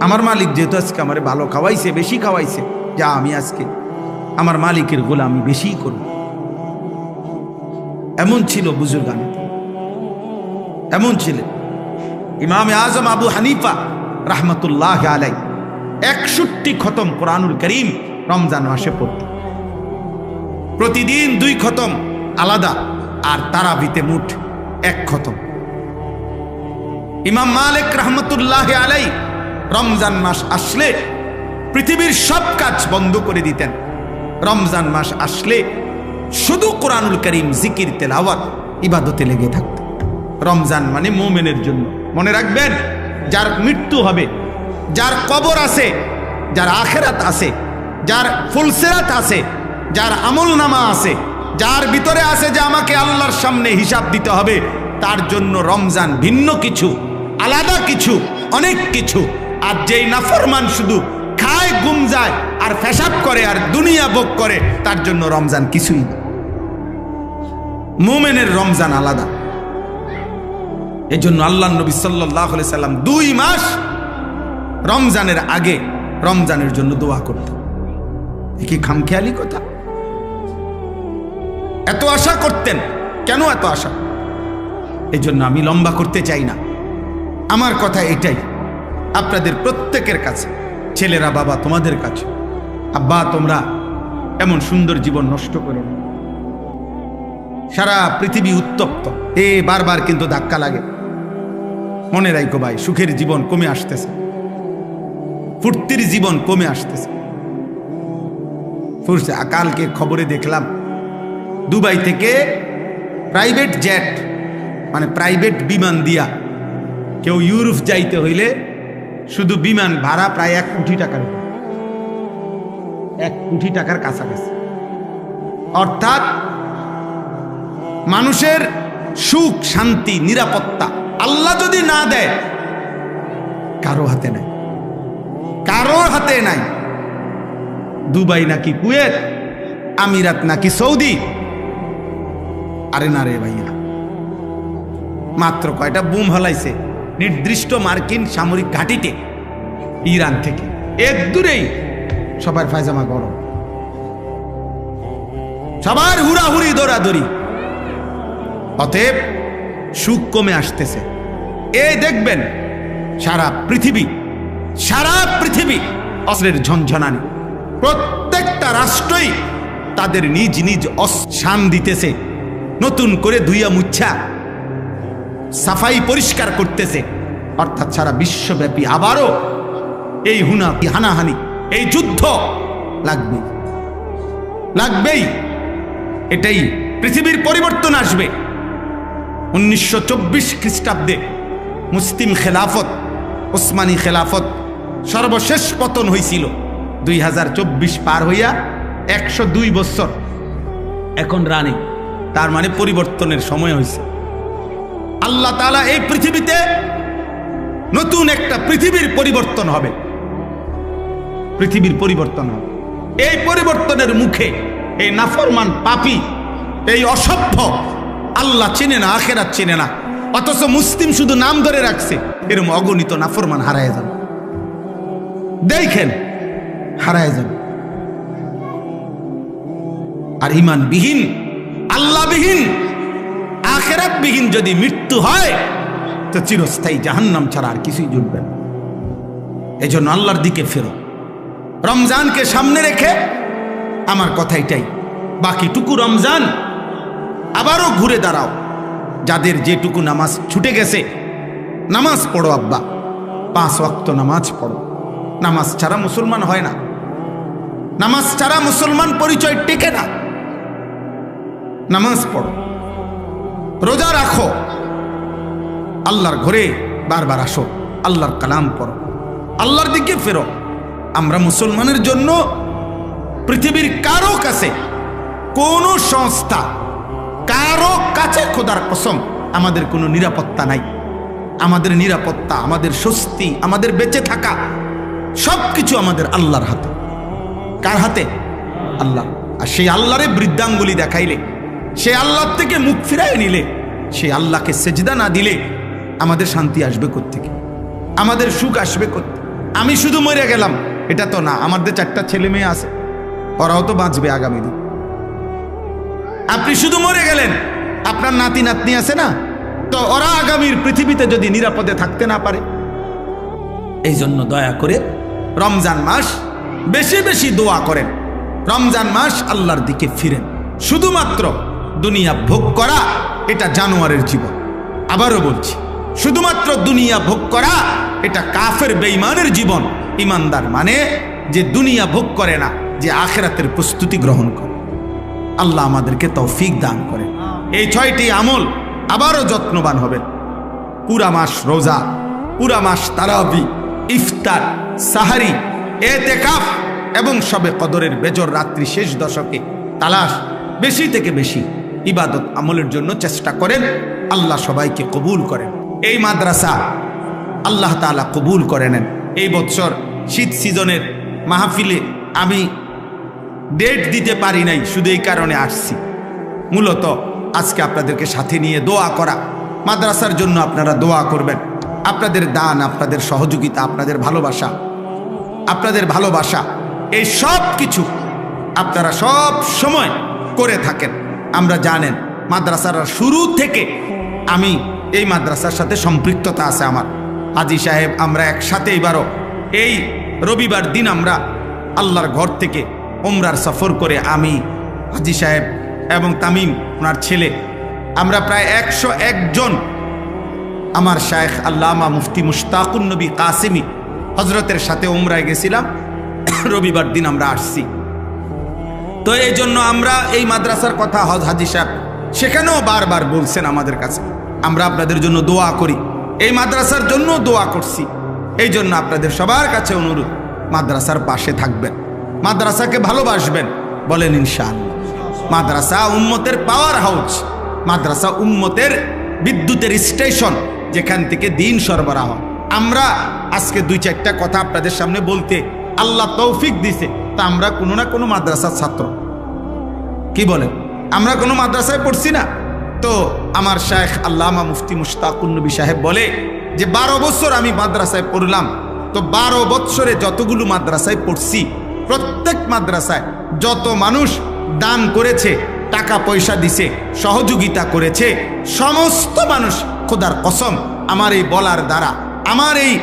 আমার মালিক যেহেতু আজকে আমার ভালো খাওয়াইছে, বেশি খাওয়াইছে, যা আমি আজকে আমার মালিকের গোলামি বেশি করব। এমন ছিল বুজুর্গানে, এমন ছিলেন ইমামে আজম আবু হানিফা রাহমাতুল্লাহ আলাইহি। 61 খতম কোরআনুল কারীম রমজান মাসে পড়তেন, প্রতিদিন 2 খতম আলাদা, আর তারাবিতে মোট 1 খতম। ইমাম মালিক রাহমাতুল্লাহ আলাইহি রমজান মাস আসলে পৃথিবীর সব কাজ বন্ধ করে দিতেন। রমজান মাস আসলে শুধু কোরআনুল কারীম, জিকির, তেলাওয়াত, ইবাদতে লেগে থাকত। রমজান মানে মুমিনের জন্য। মনে রাখবেন, যার মৃত্যু হবে, যার কবর আছে, যার আখিরাত আছে, যার ফুলসিরাত আছে, যার আমলনামা আছে, যার ভিতরে আছে যে আমাকে আল্লাহর সামনে হিসাব দিতে হবে, তার জন্য রমজান ভিন্ন কিছু, আলাদা কিছু, অনেক কিছু। আর যেই নাফরমান শুধু খায়, ঘুম যায় আর পেশাব করে আর দুনিয়া ভোগ করে, তার জন্য রমজান কিছুই না। মুমিনের রমজান আলাদা। এজন্য আল্লাহর নবী সাল্লাল্লাহু আলাইহি সাল্লাম 2 মাস রমজানের আগে রমজানের জন্য দোয়া করতেন। কি খামখেয়ালি কথা! এত আশা করতেন, কেন এত আশা? এজন্য আমি লম্বা করতে চাই না, আমার কথা এটাই, আপনাদের প্রত্যেকের কাছে, ছেলেরা, বাবা তোমাদের কাছে, আব্বা তোমরা এমন সুন্দর জীবন নষ্ট করো না। সারা পৃথিবী উত্তপ্ত, বারবার কিন্তু ধাক্কা লাগে। মনে রাখো ভাই, সুখের জীবন কমে আসতেছে, ফুর্তির জীবন কমে আসতেছে। কালকে খবরে দেখলাম, দুবাই থেকে প্রাইভেট জেট, মানে প্রাইভেট বিমান দিয়া কেউ ইউরোপ যাইতে হইলে শুধু বিমান ভাড়া প্রায় 1 কোটি টাকার, 1 কোটি টাকার কাছাকাছি। অর্থাৎ মানুষের সুখ, শান্তি, নিরাপত্তা আল্লাহ যদি না দেয়, কারো হাতে নাই, কারোর হাতে নাই। দুবাই নাকি কুয়েত, আমিরাত নাকি সৌদি, আরে না রে ভাইয়া, মাত্র কয়টা বুম হালাইছে নির্দিষ্ট মার্কিন সামরিক ঘাঁটিতে ইরান থেকে, এক দূরেই সবার পায়জামা গরম, সবার হুড়াহুড়ি, দৌড়াদৌড়ি। অতএব সুখ কমে আসতেছে। এই দেখবেন সারা পৃথিবী অস্ত্রের ঝনঝনানি। প্রত্যেকটা রাষ্ট্রই তাদের নিজ নিজ শান দিতেছে, নতুন করে ধুইয়া মুচ্ছা সাফাই পরিষ্কার করতেছে। অর্থাৎ সারা বিশ্বব্যাপী আবারও এই হানাহানি, এই যুদ্ধ লাগবেই। এটাই পৃথিবীর পরিবর্তন আসবে। 1924 খ্রিস্টাব্দে মুসলিম খেলাফত, ওসমানী খেলাফত সর্বশেষ পতন হয়েছিল। 2024 পার হইয়া 102 বছর এখন রানিং। তার মানে পরিবর্তনের সময় হয়েছে। আল্লাহ তাআলা এই পৃথিবীতে নতুন একটা পৃথিবীর পরিবর্তন হবে, পৃথিবীর পরিবর্তন হবে। এই পরিবর্তনের মুখে এই নাফরমান, পাপী, এই অসভ্য, আল্লাহ চেনে না, আখিরাত চেনে না, অথচ মুসলিম শুধু নাম ধরে রাখছে, এরকম অগণিত নাফরমান হারায় যাবে। দেখেন, হারায় যাবে। আর ইমানবিহীন, আল্লাহবিহীন, আখিরাতবিহীন যদি মৃত্যু হয় তো চিরস্থায়ী জাহান্নাম ছাড়া আর কিছুই জুটবে না। এজন্য আল্লাহর দিকে ফেরো। রমজানকে সামনে রেখে আমার কথা এটাই, বাকিটুকু রমজান আবারও ঘুরে দাঁড়াও। যাদের যেটুকু নামাজ ছুটে গেছে, নামাজ পড়ো আব্বা, 5 ওয়াক্ত নামাজ পড়ো। নামাজ ছাড়া মুসলমান হয় না, নামাজ ছাড়া মুসলমান পরিচয় টেকে না। নামাজ পড়ো, রোজা রাখো, আল্লাহর ঘরে বারবার আসো, আল্লাহর কালাম পড়ো, আল্লাহর দিকে ফেরো। আমরা মুসলমানের জন্য পৃথিবীর কারো কাছে, কোন সংস্থা, কারো কাছে খোদার কসম আমাদের কোনো নিরাপত্তা নাই। আমাদের নিরাপত্তা, আমাদের স্বস্তি, আমাদের বেঁচে থাকা সবকিছু আমাদের আল্লাহর হাতে। কার হাতে? আল্লাহ। আর সেই আল্লাহরে বৃদ্ধাঙ্গুলি দেখাইলে, সে আল্লাহ থেকে মুখ ফিরাই নিলে, সেই আল্লাহকে সেজদা না দিলে আমাদের শান্তি আসবে কোত্থেকে? আমাদের সুখ আসবে কোত্থেকে? আমি শুধু মরে গেলাম এটা তো না, আমাদের 4টা ছেলে মেয়ে আছে, ওরাও তো বাঁচবে আগামী দিন। আপনি শুধু মরে গেলেন, আপনার নাতি নাতনি আছে না, তো ওরা আগামীর পৃথিবীতে যদি নিরাপদে থাকতে না পারে। এই জন্য দয়া করে রমজান মাস বেশি বেশি দোয়া করেন, রমজান মাস আল্লাহর দিকে ফিরেন। শুধুমাত্র দুনিয়া ভোগ করা এটা জানোয়ারের জীবন। আবারও বলছি, শুধুমাত্র দুনিয়া ভোগ করা এটা কাফের বেঈমানের জীবন। ইমানদার মানে যে দুনিয়া ভোগ করে না, যে আখিরাতের প্রস্তুতি গ্রহণ করে। আল্লাহ আমাদেরকে তৌফিক দান করে। এই 6টি আমল আবারও যত্নবান হবেন। পুরা মাস রোজা, পুরা মাস তারাবি, ইফতার, সাহারি, এতেকাফ এবং শবে কদরের বেজর রাত্রি শেষ দশকে তালাশ বেশি থেকে বেশি ইবাদত আমলের জন্য চেষ্টা করেন। আল্লাহ সবাইকে কবুল করেন। এই মাদ্রাসা আল্লাহ তাআলা কবুল করে নেন। এই বছর শীত সিজনের মাহফিলে আমি ডেট দিতে পারি নাই, শুধু এই কারণে আসছি, মূলত আজকে আপনাদেরকে সাথে নিয়ে দোয়া করা। মাদ্রাসার জন্য আপনারা দোয়া করবেন। আপনাদের দান, আপনাদের সহযোগিতা, আপনাদের ভালোবাসা এই সব কিছু আপনারা সব সময় করে থাকেন। আমরা জানেন মাদ্রাসার শুরু থেকে আমি এই মাদ্রাসার সাথে সম্পৃক্ততা আছে আমার। হাজী সাহেব আমরা একসাথে এবারও এই রবিবার দিন আমরা আল্লাহর ঘর থেকে উমরার সফর করে আমি, হাজী সাহেব এবং তামিম ওনার ছেলে, আমরা প্রায় 101 জন আমার শায়েখ আল্লামা মুফতি মুশতাকুন নবী কাসেমি হজরতের সাথে উমরায় গেছিলাম। রবিবার দিন আমরা আসছি। তো এই জন্য আমরা এই মাদ্রাসার কথা হাজী সাহেব সেখানেও বারবার বলছেন আমাদের কাছে, আমরা আপনাদের জন্য দোয়া করি, এই মাদ্রাসার জন্য দোয়া করছি। এই জন্য আপনাদের সবার কাছে অনুরোধ, মাদ্রাসার পাশে থাকবেন, মাদ্রাসাকে ভালোবাসবেন, বলেন ইনশাআল্লাহ। মাদ্রাসা উম্মতের পাওয়ার হাউস, মাদ্রাসা উম্মতের বিদ্যুতের স্টেশন, যেখান থেকে দিন সরবরাহ। আমরা আজকে 2-4টা কথা আপনাদের সামনে বলতে আল্লাহ তৌফিক দিছে, তা আমরা কোনো না কোনো মাদ্রাসার ছাত্র। কি বলেন? আমরা কোনো মাদ্রাসায় পড়ছি না? তো আমার শায়েখ আল্লামা মুফতি মুশতাকুন নবী সাহেব বলে যে 12 বছর আমি মাদ্রাসায় পড়লাম, তো 12 বছরে যতগুলো মাদ্রাসায় পড়ছি, প্রত্যেক মাদ্রাসায় যত মানুষ দান করেছে, টাকা পয়সা দিছে, সহযোগিতা করেছে, সমস্ত মানুষ খোদার কসম আমার এই বলার দ্বারা, আমার এই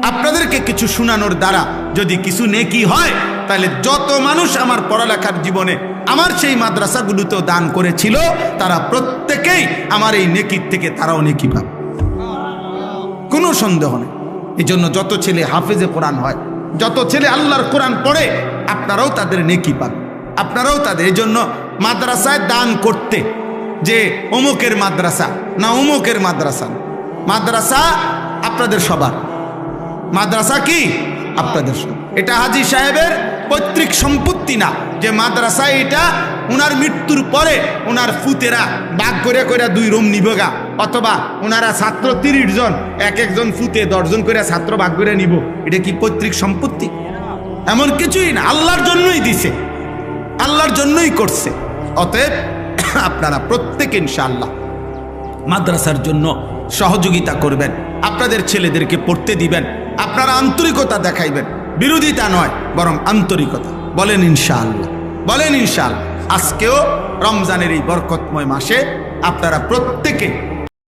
আপনাদেরকে কিছু শোনানোর দ্বারা যদি কিছু নেকি হয়, তাহলে যত মানুষ আমার পড়ালেখার জীবনে আমার সেই মাদ্রাসাগুলোতেও দান করেছিল, তারা প্রত্যেকেই আমার এই নেকির থেকে তারাও নেকি পাবে, কোনো সন্দেহ নেই। এই জন্য যত ছেলে হাফেজে কোরআন হয়, যত ছেলে আল্লাহর কোরআন পড়ে, আপনারাও তাদের নেকি পাবেন, আপনারাও তাদের। এই জন্য মাদ্রাসায় দান করতে যে অমুকের মাদ্রাসা না অমুকের মাদ্রাসা, মাদ্রাসা আপনাদের সবার, মাদ্রাসা কি আপনাদের সবার। এটা হাজী সাহেবের পৈতৃক সম্পত্তি না যে মাদ্রাসা এটা উনার মৃত্যুর পরে উনার ফুতেরা ভাগ করে করে 2 রুম নিবগা, অথবা ওনারা ছাত্র 30 জন, এক একজন ফুতে 10 জন করে ছাত্র ভাগ করে নিব। এটা কি পৈতৃক সম্পত্তি? এমন কিছুই না, আল্লাহর জন্যই দিছে, আল্লাহর জন্যই করছে। অতএব আপনারা প্রত্যেকে ইনশাআল্লাহ মাদ্রাসার জন্য সহযোগিতা করবেন, আপনাদের ছেলেদেরকে পড়তে দিবেন, আপনারা আন্তরিকতা দেখাইবেন, বিরোধিতা নয় বরং আন্তরিকতা। বলেন ইনশাআল্লাহ, বলেন ইনশাআল্লাহ। আজকেও রমজানের এই বরকতময় মাসে আপনারা প্রত্যেকে